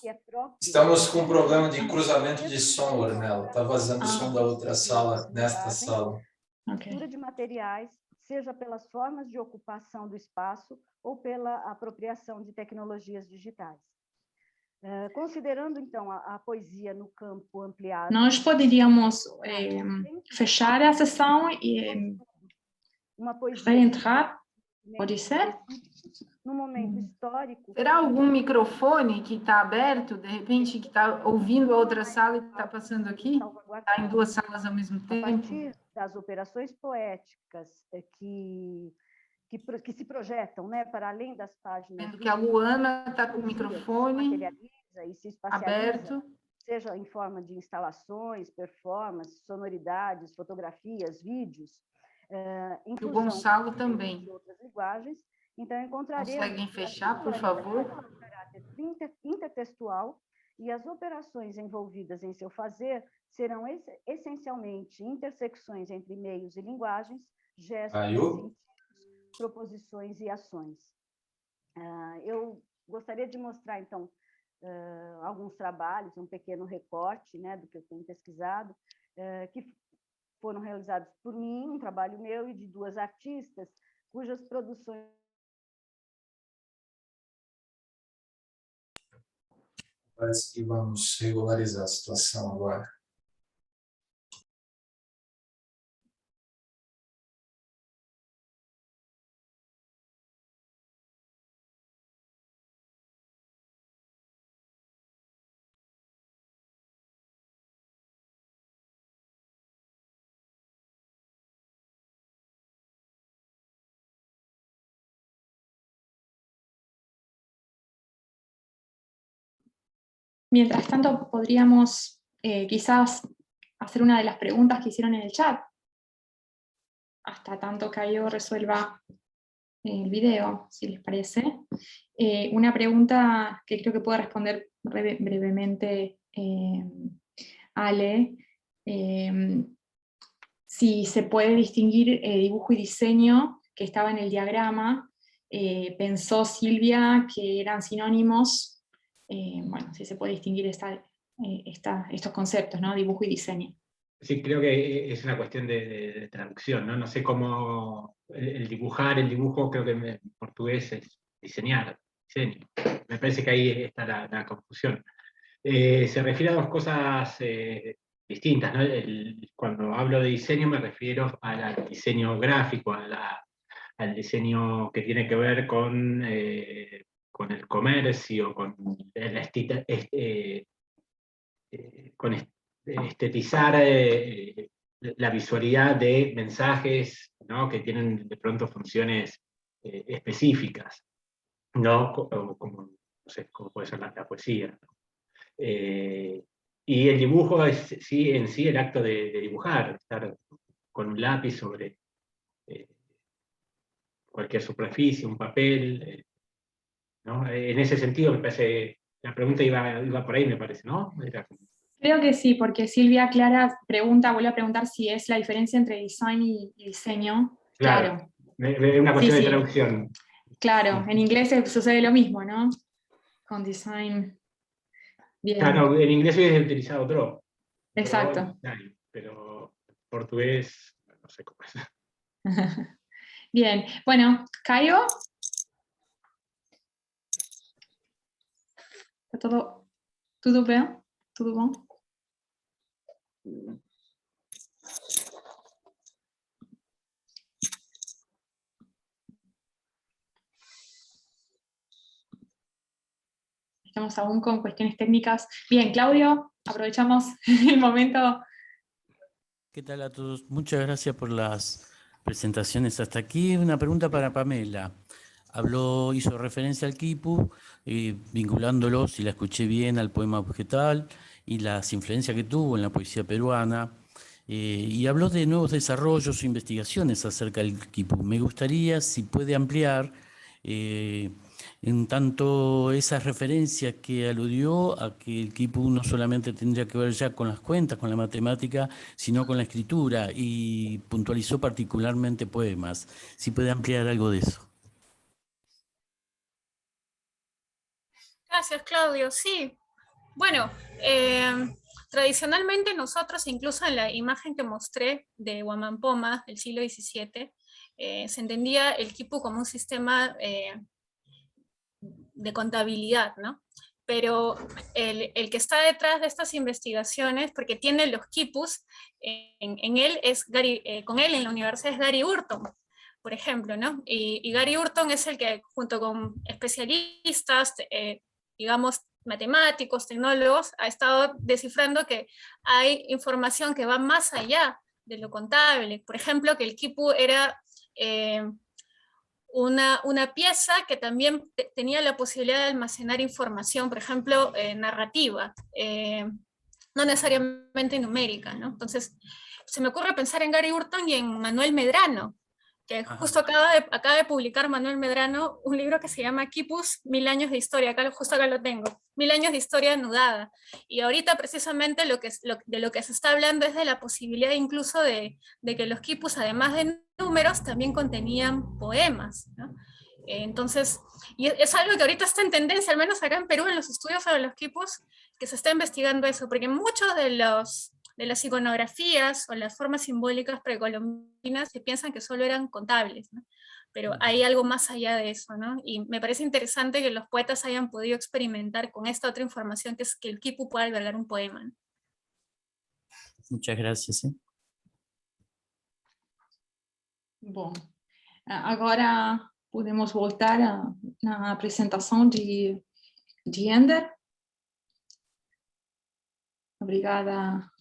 Estamos com um problema de cruzamento de som, Ornella. Está vazando o som da outra sala, nesta sala. Mistura de materiais, seja pelas formas de ocupação do espaço ou pela apropriação de tecnologias digitais. Considerando, então, a poesia no campo ampliado... Nós poderíamos fechar a sessão e reentrar, pode ser? No momento histórico... Será algum microfone que está aberto, de repente, que está ouvindo a outra sala e está passando aqui? Está em duas salas ao mesmo tempo? A partir das operações poéticas que se projetam, né, para além das páginas... Vendo que a Luana está com o microfone e se aberto. Seja em forma de instalações, performances, sonoridades, fotografias, vídeos, e o Gonçalo também. De outras linguagens. Então, encontraremos... Conseguem fechar, por favor? Um caráter intertextual, e as operações envolvidas em seu fazer serão essencialmente intersecções entre meios e linguagens, gestos, sentidos, proposições e ações. Eu gostaria de mostrar, então, alguns trabalhos, um pequeno recorte, né, do que eu tenho pesquisado, que foram realizados por mim, um trabalho meu e de duas artistas, cujas produções... Parece que vamos regularizar a situação agora. Mientras tanto, podríamos quizás hacer una de las preguntas que hicieron en el chat, hasta tanto Caio resuelva el video, si les parece. Una pregunta que creo que puede responder brevemente Ale, si se puede distinguir dibujo y diseño, que estaba en el diagrama. Pensó Silvia que eran sinónimos. Bueno, si se puede distinguir estos conceptos, ¿no? Dibujo y diseño. Sí, creo que es una cuestión de traducción, ¿no? No sé cómo el dibujar, el dibujo, creo que en portugués es diseñar, diseño. Me parece que ahí está la confusión. Se refiere a dos cosas distintas, ¿no? Cuando hablo de diseño me refiero al diseño gráfico, al diseño que tiene que ver con el comercio, con estetizar la visualidad de mensajes, ¿no? Que tienen de pronto funciones específicas, ¿no? Como, no sé, como puede ser la poesía, ¿no? Y el dibujo es en sí el acto de dibujar, estar con un lápiz sobre cualquier superficie, un papel, ¿no? En ese sentido me parece, la pregunta iba por ahí, me parece, ¿no? Creo que sí, porque Silvia Clara vuelve a preguntar si es la diferencia entre design y diseño. Claro. Es una cuestión de traducción. Claro, en inglés sucede lo mismo, ¿no? Con design. Bien. Claro, en inglés hubiese utilizado draw. Exacto. Pero portugués, no sé cómo es. Bien, bueno, Caio. ¿Está todo bien? ¿Todo bom? Estamos aún con cuestiones técnicas. Bien, Claudio, aprovechamos el momento. ¿Qué tal a todos? Muchas gracias por las presentaciones hasta aquí. Una pregunta para Pamela. Hizo referencia al quipu, vinculándolo, si la escuché bien, al poema objetal y las influencias que tuvo en la poesía peruana. Y habló de nuevos desarrollos o investigaciones acerca del quipu. Me gustaría, si puede ampliar, en tanto esas referencias que aludió a que el quipu no solamente tendría que ver ya con las cuentas, con la matemática, sino con la escritura, y puntualizó particularmente poemas. Si puede ampliar algo de eso. Gracias, Claudio. Sí, bueno, tradicionalmente nosotros, incluso en la imagen que mostré de Huamampoma del siglo XVII, se entendía el quipu como un sistema de contabilidad, ¿no? Pero el que está detrás de estas investigaciones, porque tiene los quipus, en él es con él en la universidad es Gary Hurton, por ejemplo, ¿no? Y Gary Hurton es el que, junto con especialistas, digamos, matemáticos, tecnólogos, ha estado descifrando que hay información que va más allá de lo contable. Por ejemplo, que el quipu era una pieza que también tenía la posibilidad de almacenar información, por ejemplo, narrativa, no necesariamente numérica, ¿no? Entonces, se me ocurre pensar en Gary Hurton y en Manuel Medrano, que justo acaba de publicar Manuel Medrano un libro que se llama Quipus, 1000 años de historia, justo acá lo tengo, 1000 años de historia anudada. Y ahorita precisamente de lo que se está hablando es de la posibilidad incluso de que los quipus, además de números, también contenían poemas, ¿no? Entonces, y es algo que ahorita está en tendencia, al menos acá en Perú, en los estudios sobre los quipus, que se está investigando eso, porque muchos de las iconografías o las formas simbólicas precolombinas se piensan que solo eran contables, ¿no? Pero hay algo más allá de eso, ¿no? Y me parece interesante que los poetas hayan podido experimentar con esta otra información, que es que el quipu puede albergar un poema, ¿no? Muchas gracias. Bom, agora podemos voltar à apresentação de Ender. Obrigada,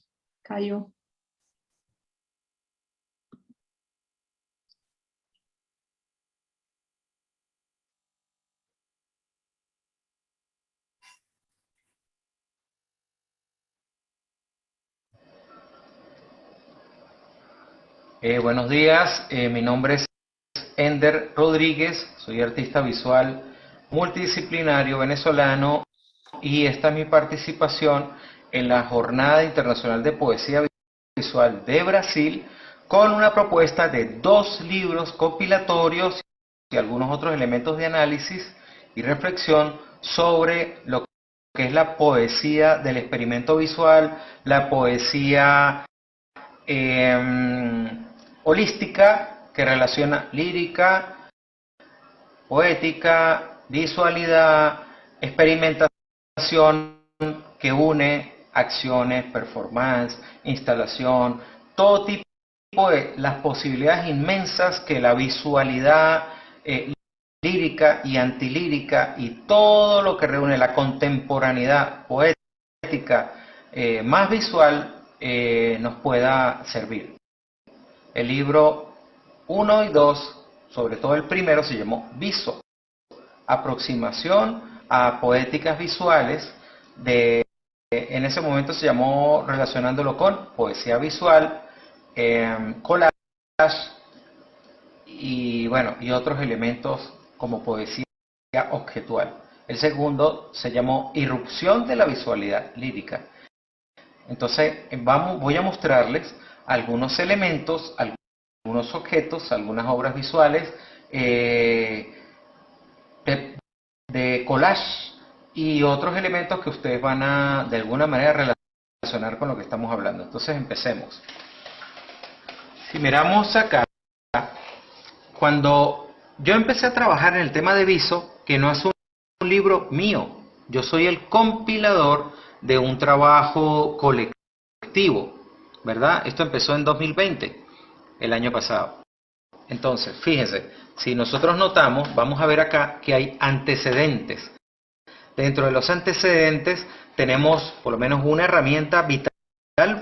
Caio. Buenos días, mi nombre es Ender Rodríguez, soy artista visual multidisciplinario venezolano y esta es mi participación en la Jornada Internacional de Poesía Visual de Brasil con una propuesta de 2 libros compilatorios y algunos otros elementos de análisis y reflexión sobre lo que es la poesía del experimento visual, la poesía holística que relaciona lírica, poética, visualidad, experimentación que une acciones, performance, instalación, todo tipo de las posibilidades inmensas que la visualidad lírica y antilírica y todo lo que reúne la contemporaneidad poética más visual nos pueda servir. El libro 1 y 2, sobre todo el primero, se llamó Viso, aproximación a poéticas visuales, en ese momento se llamó relacionándolo con poesía visual, collage y bueno, y otros elementos como poesía objetual. El segundo se llamó Irrupción de la visualidad lírica. Entonces voy a mostrarles algunos elementos, algunos objetos, algunas obras visuales de collage y otros elementos que ustedes van a de alguna manera relacionar con lo que estamos hablando. Entonces empecemos. Si miramos acá, cuando yo empecé a trabajar en el tema de Viso, que no es un libro mío, yo soy el compilador de un trabajo colectivo, ¿verdad? Esto empezó en 2020, el año pasado. Entonces, fíjense, si nosotros notamos, vamos a ver acá que hay antecedentes. Dentro de los antecedentes tenemos por lo menos una herramienta vital,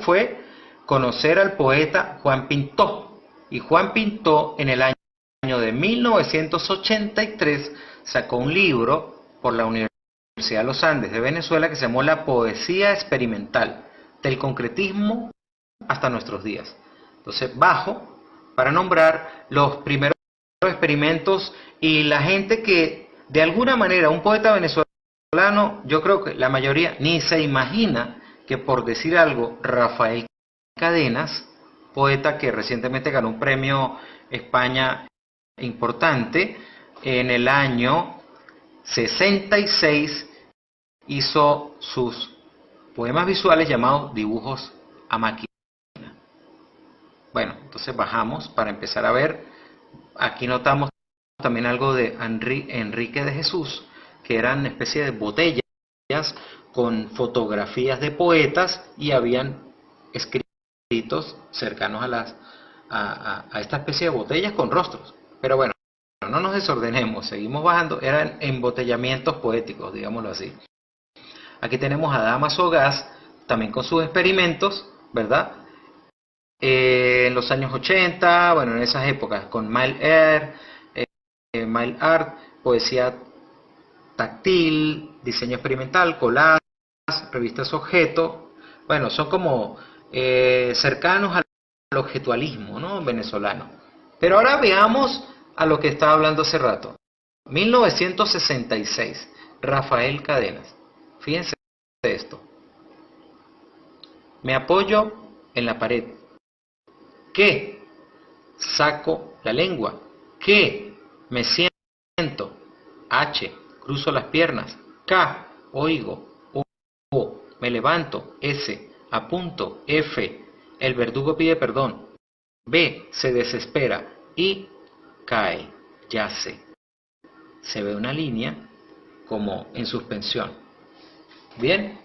fue conocer al poeta Juan Pintó. Y Juan Pintó en el año de 1983 sacó un libro por la Universidad de los Andes de Venezuela que se llamó La Poesía Experimental, del concretismo hasta nuestros días. Entonces bajo para nombrar los primeros experimentos y la gente que de alguna manera, un poeta venezolano, yo creo que la mayoría ni se imagina que, por decir algo, Rafael Cadenas, poeta que recientemente ganó un premio España importante, en el año 66 hizo sus poemas visuales llamados Dibujos a Máquina. Bueno, entonces bajamos para empezar a ver. Aquí notamos también algo de Enrique de Jesús, que eran una especie de botellas con fotografías de poetas y habían escritos cercanos a esta especie de botellas con rostros. Pero bueno, no nos desordenemos, seguimos bajando. Eran embotellamientos poéticos, digámoslo así. Aquí tenemos a Dámaso Gas, también con sus experimentos, ¿verdad? En los años 80, bueno, en esas épocas, con Mail Art, poesía táctil, diseño experimental, collage, revistas objeto. Bueno, son como cercanos al objetualismo, ¿no?, venezolano. Pero ahora veamos a lo que estaba hablando hace rato. 1966, Rafael Cadenas. Fíjense esto. Me apoyo en la pared. ¿Qué? Saco la lengua. ¿Qué? Me siento. H. Cruzo las piernas. K. Oigo. O. Me levanto. S. Apunto. F. El verdugo pide perdón. B. Se desespera. Y cae. Yace. Se ve una línea como en suspensión. Bien.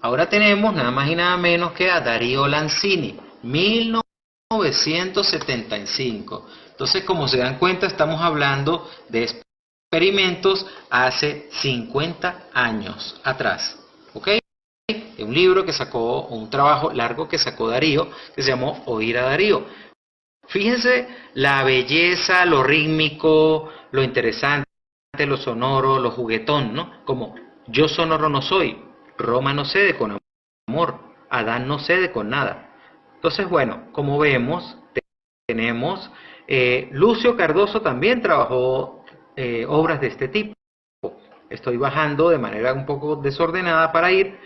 Ahora tenemos nada más y nada menos que a Darío Lanzini. 1975. Entonces, como se dan cuenta, estamos hablando de experimentos hace 50 años atrás. ¿Ok? Un libro que sacó, un trabajo largo que sacó Darío, que se llamó Oír a Darío. Fíjense la belleza, lo rítmico, lo interesante, lo sonoro, lo juguetón, ¿no? Como yo sonoro no soy, Roma no cede con amor, Adán no cede con nada. Entonces, bueno, como vemos, tenemos, Lucio Cardoso también trabajó obras de este tipo. Estoy bajando de manera un poco desordenada para ir.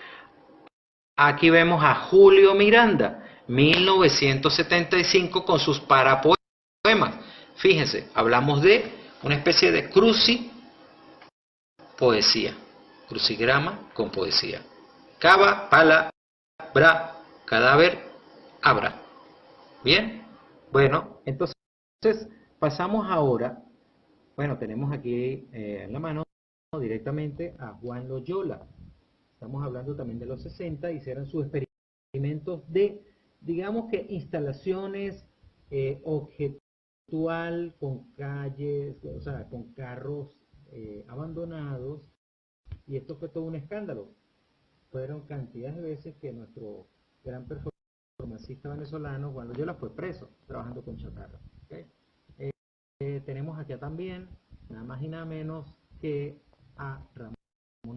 Aquí vemos a Julio Miranda, 1975, con sus parapoemas. Fíjense, hablamos de una especie de poesía, crucigrama con poesía. Cava, pala, bra, cadáver, abra. Bien, bueno, entonces pasamos ahora. Bueno, tenemos aquí en la mano directamente a Juan Loyola. Estamos hablando también de los 60, hicieron sus experimentos de, digamos que instalaciones objetual con calles, o sea, con carros abandonados, y esto fue todo un escándalo. Fueron cantidades de veces que nuestro gran performancista venezolano, Juan Loyola, fue preso trabajando con chatarra. ¿Okay? Tenemos aquí también, nada más y nada menos que a Ramón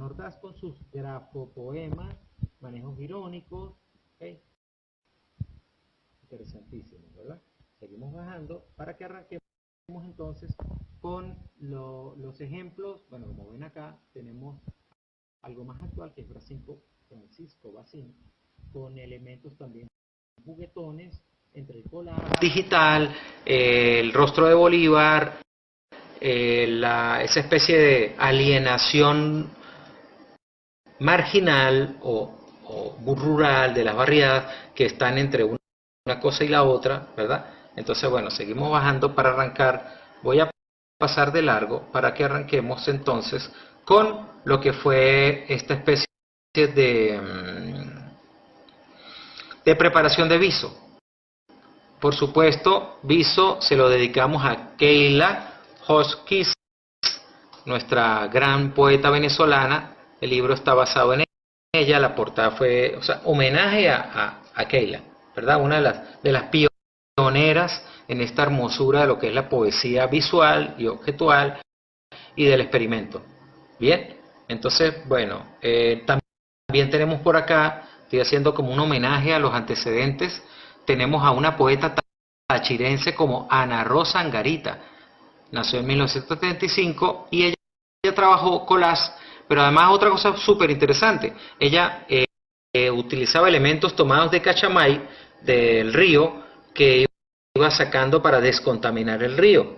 Ordaz con sus grafopoemas, manejos irónicos. ¿Okay? Interesantísimo, ¿verdad? Seguimos bajando para que arranquemos entonces con los ejemplos. Bueno, como ven acá, tenemos algo más actual, que es Francisco Bacín, con elementos también juguetones, entre el collage digital, el rostro de Bolívar, esa especie de alienación marginal o rural de las barriadas que están entre una cosa y la otra, ¿verdad? Entonces, bueno, seguimos bajando para arrancar. Voy a pasar de largo para que arranquemos entonces con lo que fue esta especie de preparación de viso. Por supuesto, viso se lo dedicamos a Keila Hotchkiss, nuestra gran poeta venezolana. El libro está basado en ella, la portada fue, o sea, homenaje a Keila, ¿verdad? Una de las pioneras en esta hermosura de lo que es la poesía visual y objetual y del experimento. Bien, entonces, bueno, también tenemos por acá, estoy haciendo como un homenaje a los antecedentes, tenemos a una poeta tachirense como Ana Rosa Angarita. Nació en 1975 y ella trabajó collage, pero además otra cosa súper interesante, ella utilizaba elementos tomados de Cachamay, del río, que iba sacando para descontaminar el río.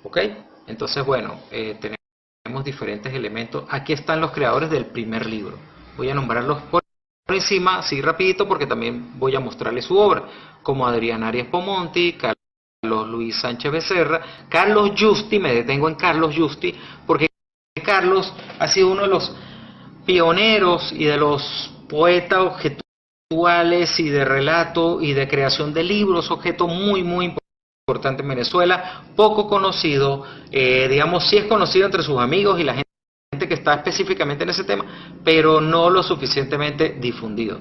¿Ok? Entonces, bueno, tenemos diferentes elementos. Aquí están los creadores del primer libro. Voy a nombrarlos por encima, así rapidito, porque también voy a mostrarles su obra, como Adrián Arias Pomonti, Carlos Luis Sánchez Becerra, Carlos Justi. Me detengo en Carlos Justi, porque Carlos ha sido uno de los pioneros y de los poetas objetuales y de relato y de creación de libros, objeto muy importante en Venezuela, poco conocido, digamos, sí es conocido entre sus amigos y la gente que está específicamente en ese tema, pero no lo suficientemente difundido.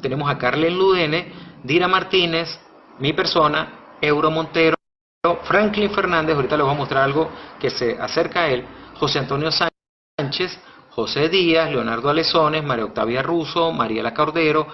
Tenemos a Carlen Ludene, Dira Martínez, mi persona, Euro Montero, Franklin Fernández, ahorita les voy a mostrar algo que se acerca a él, José Antonio Sánchez, José Díaz, Leonardo Alezones, María Octavia Russo, Mariela Cordero,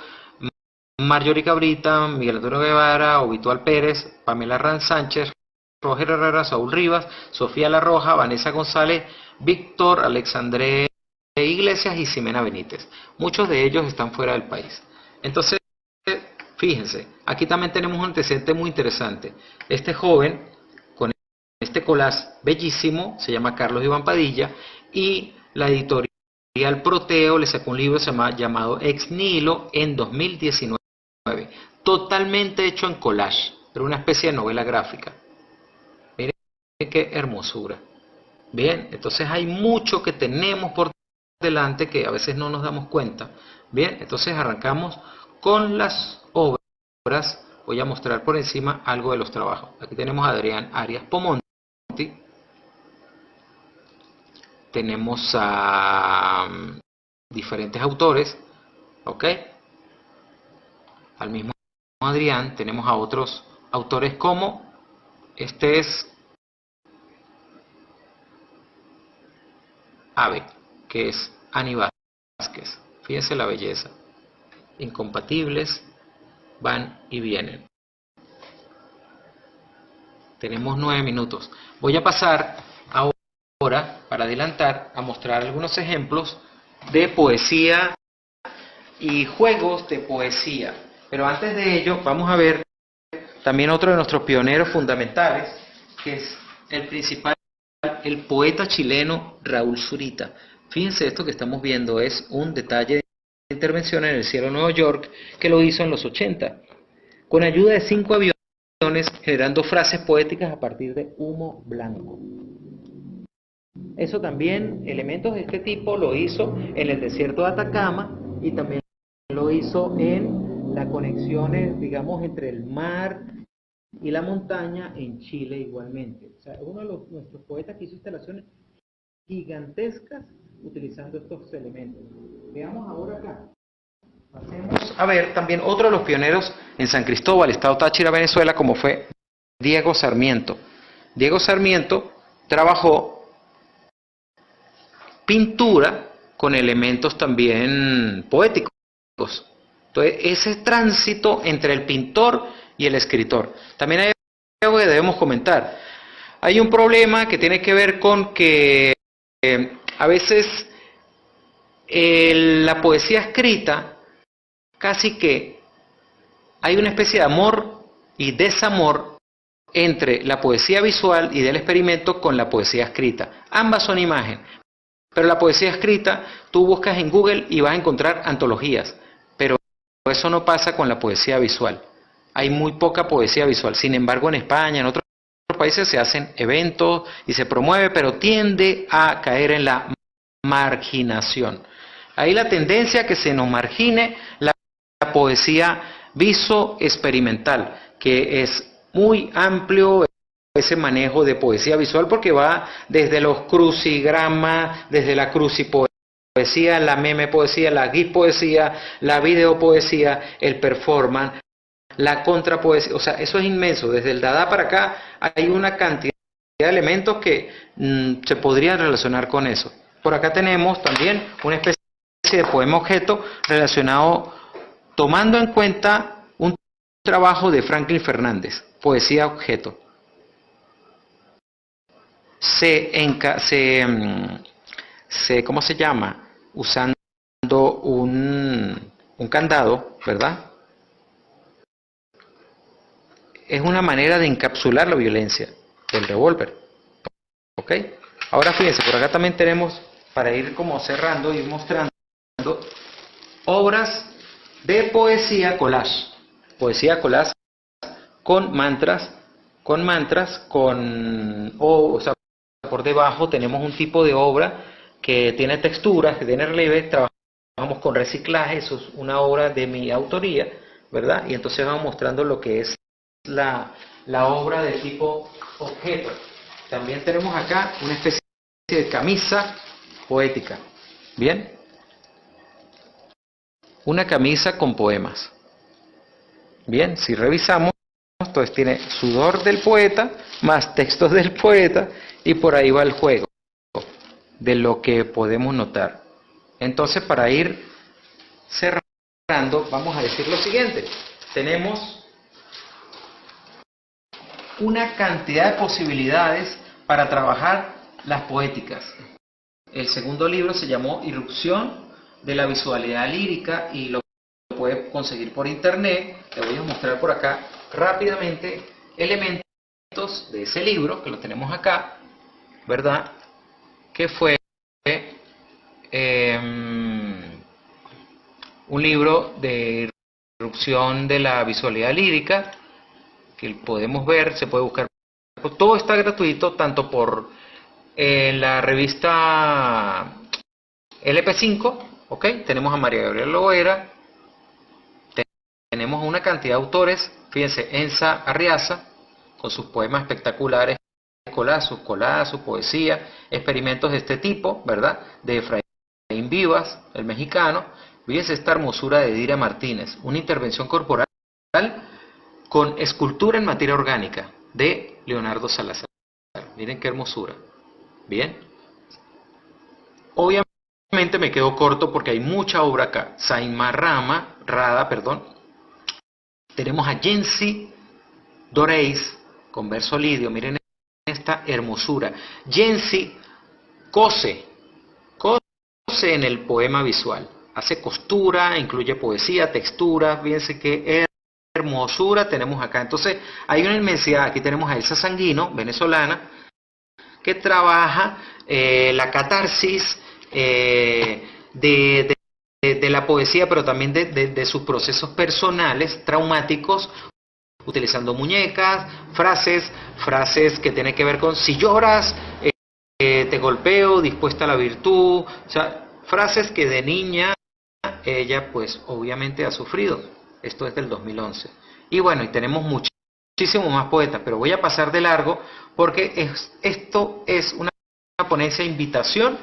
Marjorie Cabrita, Miguel Antonio Guevara, Obitual Pérez, Pamela Ranz Sánchez, Roger Herrera, Saúl Rivas, Sofía La Roja, Vanessa González, Víctor Alexandre Iglesias y Ximena Benítez. Muchos de ellos están fuera del país. Entonces, fíjense, aquí también tenemos un antecedente muy interesante. Este joven, con este collage bellísimo, se llama Carlos Iván Padilla, y la editorial Proteo le sacó un libro llamado Ex Nihilo en 2019. Totalmente hecho en collage, pero una especie de novela gráfica. Miren qué hermosura. Bien, entonces hay mucho que tenemos por delante que a veces no nos damos cuenta. Bien, entonces arrancamos con las obras. Voy a mostrar por encima algo de los trabajos. Aquí tenemos a Adrián Arias Pomonti. Tenemos a diferentes autores, ¿ok? Al mismo Adrián, tenemos a otros autores como, este es Ave, que es Ani Vázquez. Fíjense la belleza. Incompatibles, van y vienen. Tenemos 9 minutos. Voy a pasar ahora, para adelantar, a mostrar algunos ejemplos de poesía y juegos de poesía. Pero antes de ello, vamos a ver también otro de nuestros pioneros fundamentales, que es el principal, el poeta chileno Raúl Zurita. Fíjense, esto que estamos viendo es un detalle de intervención en el cielo de Nueva York, que lo hizo en los 80, con ayuda de 5 aviones, generando frases poéticas a partir de humo blanco. Eso también, elementos de este tipo, lo hizo en el desierto de Atacama y también lo hizo en las conexiones, digamos, entre el mar y la montaña en Chile igualmente. O sea, uno de nuestros poetas que hizo instalaciones gigantescas utilizando estos elementos. Veamos ahora acá. Pasemos a ver también otro de los pioneros en San Cristóbal, estado Táchira, Venezuela, como fue Diego Sarmiento. Diego Sarmiento trabajó pintura con elementos también poéticos. Entonces, ese tránsito entre el pintor y el escritor. También hay algo que debemos comentar. Hay un problema que tiene que ver con que a veces la poesía escrita, casi que hay una especie de amor y desamor entre la poesía visual y del experimento con la poesía escrita. Ambas son imagen. Pero la poesía escrita, tú buscas en Google y vas a encontrar antologías, pero eso no pasa con la poesía visual. hay muy poca poesía visual. Sin embargo, en España, en otros países se hacen eventos y se promueve, pero tiende a caer en la marginación. Ahí la tendencia a que se nos margine la poesía viso-experimental, que es muy amplio ese manejo de poesía visual porque va desde los crucigramas, desde la crucipoesía, la meme poesía, la gif poesía, la videopoesía, el performance, la contrapoesía, o sea, eso es inmenso. Desde el Dada para acá hay una cantidad de elementos que se podrían relacionar con eso. Por acá tenemos también una especie de poema objeto relacionado, tomando en cuenta un trabajo de Franklin Fernández, poesía objeto. ¿Cómo se llama? Usando un candado, ¿verdad? Es una manera de encapsular la violencia del revólver. ¿Ok? Ahora fíjense, por acá también tenemos, para ir como cerrando y mostrando, obras de poesía collage. Poesía collage con mantras, o sea, por debajo tenemos un tipo de obra que tiene texturas, que tiene relieve, trabajamos con reciclaje, eso es una obra de mi autoría, ¿verdad? Y entonces vamos mostrando lo que es la obra de tipo objeto. También tenemos acá una especie de camisa poética, ¿bien? Una camisa con poemas. Bien, si revisamos, entonces tiene sudor del poeta, más textos del poeta, y por ahí va el juego de lo que podemos notar. Entonces, para ir cerrando, vamos a decir lo siguiente. Tenemos una cantidad de posibilidades para trabajar las poéticas. El segundo libro se llamó Irrupción de la visualidad lírica y lo puede conseguir por internet. Le voy a mostrar por acá rápidamente elementos de ese libro, que lo tenemos acá, ¿verdad? Que fue un libro de irrupción de la visualidad lírica, que podemos ver, se puede buscar. Todo está gratuito, tanto por la revista LP5, ¿ok? Tenemos a María Gabriela Loera, tenemos una cantidad de autores, fíjense, Enza Arriaza, con sus poemas espectaculares, colazos, poesía, experimentos de este tipo, ¿verdad? De Efraín Vivas, el mexicano. Fíjense esta hermosura de Dira Martínez, una intervención corporal con escultura en materia orgánica, de Leonardo Salazar. Miren qué hermosura. Bien. Obviamente me quedo corto porque hay mucha obra acá. Rada, tenemos a Jensi Doreis con verso lidio. Miren esta hermosura. Jensi cose en el poema visual. Hace costura, incluye poesía, textura. Fíjense qué hermosura tenemos acá. Entonces hay una inmensidad. Aquí tenemos a Elsa Sanguino, venezolana, que trabaja la catarsis de la poesía, pero también de sus procesos personales, traumáticos, utilizando muñecas, frases que tienen que ver con si lloras, te golpeo, dispuesta a la virtud, o sea, frases que de niña ella pues obviamente ha sufrido. Esto es del 2011. Y bueno, y tenemos muchísimos más poetas, pero voy a pasar de largo porque esto es una ponencia de invitación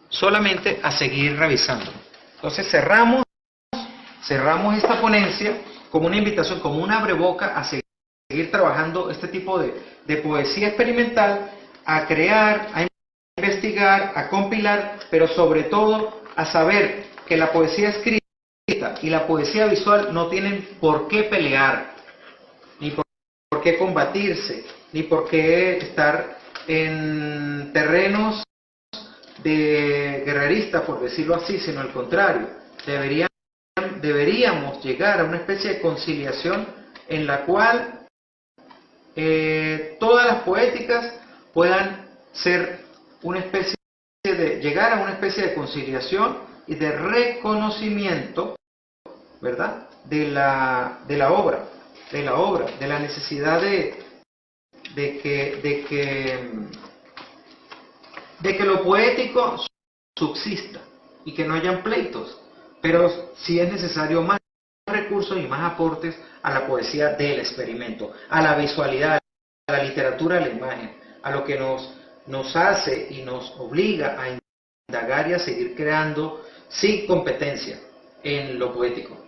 solamente a seguir revisando. Entonces cerramos esta ponencia como una invitación, como un abreboca a seguir trabajando este tipo de poesía experimental, a crear, a investigar, a compilar, pero sobre todo a saber que la poesía escrita y la poesía visual no tienen por qué pelear, ni por qué combatirse, ni por qué estar en terrenos de guerreristas, por decirlo así, sino al contrario. Deberíamos llegar a una especie de conciliación en la cual todas las poéticas puedan ser una especie de llegar a una especie de conciliación y de reconocimiento, ¿verdad?, de la obra. de la obra, de la necesidad de que lo poético subsista y que no hayan pleitos, pero sí es necesario más recursos y más aportes a la poesía del experimento, a la visualidad, a la literatura, a la imagen, a lo que nos hace y nos obliga a indagar y a seguir creando sin competencia en lo poético.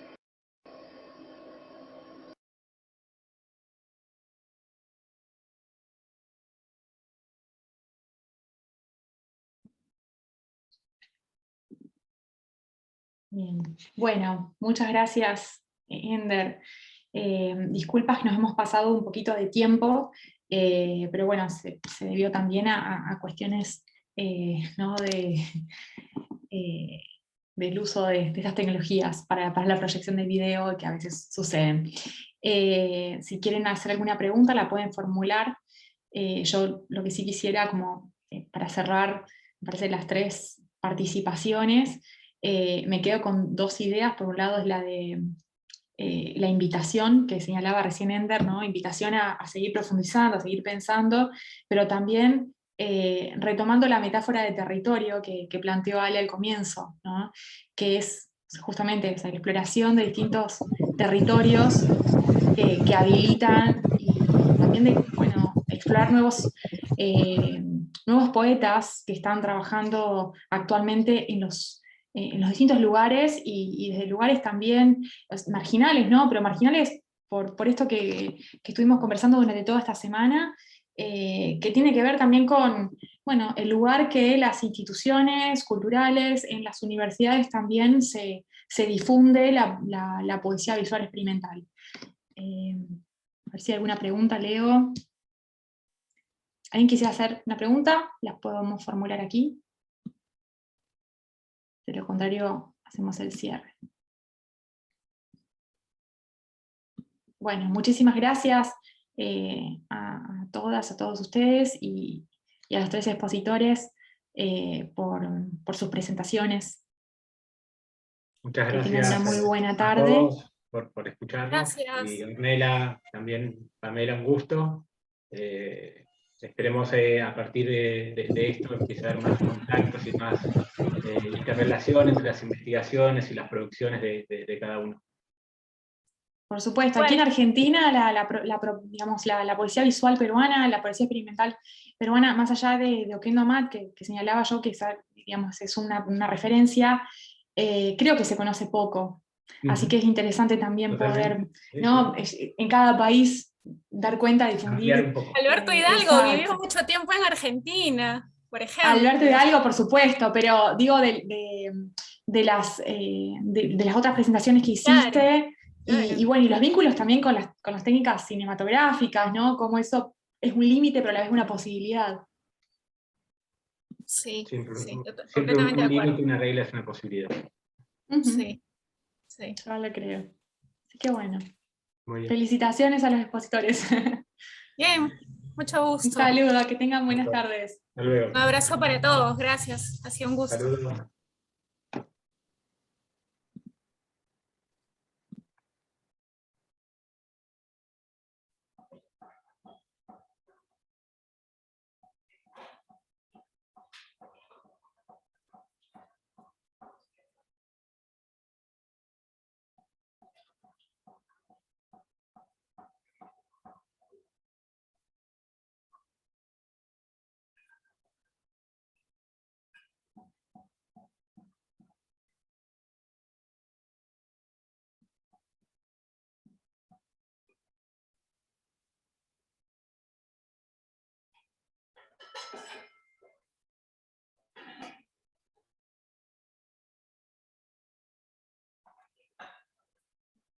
Bien. Bueno, muchas gracias, Ender. Disculpas que nos hemos pasado un poquito de tiempo, pero bueno, se debió también a cuestiones ¿no? del uso de estas tecnologías para la proyección de video que a veces suceden. Si quieren hacer alguna pregunta la pueden formular. Yo lo que sí quisiera, como para cerrar, me parece las 3 participaciones, me quedo con 2 ideas. Por un lado es la de la invitación que señalaba recién Ender, ¿no? Invitación a seguir profundizando, a seguir pensando, pero también retomando la metáfora de territorio que planteó Ale al comienzo, ¿no? Que es justamente esa exploración de distintos territorios que habilitan, y también de, bueno, explorar nuevos poetas que están trabajando actualmente en los distintos lugares y desde lugares también marginales, ¿no? Pero marginales por esto que estuvimos conversando durante toda esta semana, que tiene que ver también con, bueno, el lugar que las instituciones culturales, en las universidades también se difunde la poesía visual experimental. A ver si hay alguna pregunta, Leo. ¿Alguien quisiera hacer una pregunta? Las podemos formular aquí. De lo contrario, hacemos el cierre. Bueno, muchísimas gracias a todas, a todos ustedes y a los 3 expositores por sus presentaciones. Muchas que gracias. tengan una muy buena A tarde. todos por escucharnos. Gracias. Y Pamela, también, Pamela, un gusto. Esperemos a partir de esto empiece a haber más contactos y más interrelación entre las investigaciones y las producciones de cada uno. Por supuesto, aquí en Argentina digamos, la poesía visual peruana, la poesía experimental peruana, más allá de Oquendo Amat, que señalaba yo que digamos, es una referencia, creo que se conoce poco. Así que es interesante también poder, ¿no? En cada país dar cuenta, difundir. Alberto Hidalgo vivió mucho tiempo en Argentina, por ejemplo. Alberto Hidalgo, por supuesto, pero digo de las otras presentaciones que hiciste. Claro. Y bueno, y los vínculos también con las técnicas cinematográficas, ¿no? Como eso es un límite, pero a la vez una posibilidad. Sí, siempre completamente un de acuerdo. límite, una regla es una posibilidad. Sí. Yo lo creo. Así que bueno. Muy bien. Felicitaciones a los expositores. Bien, mucho gusto. Un saludo, que tengan buenas tardes. Hasta luego. Un abrazo para todos, gracias. Ha sido un gusto. Saludos.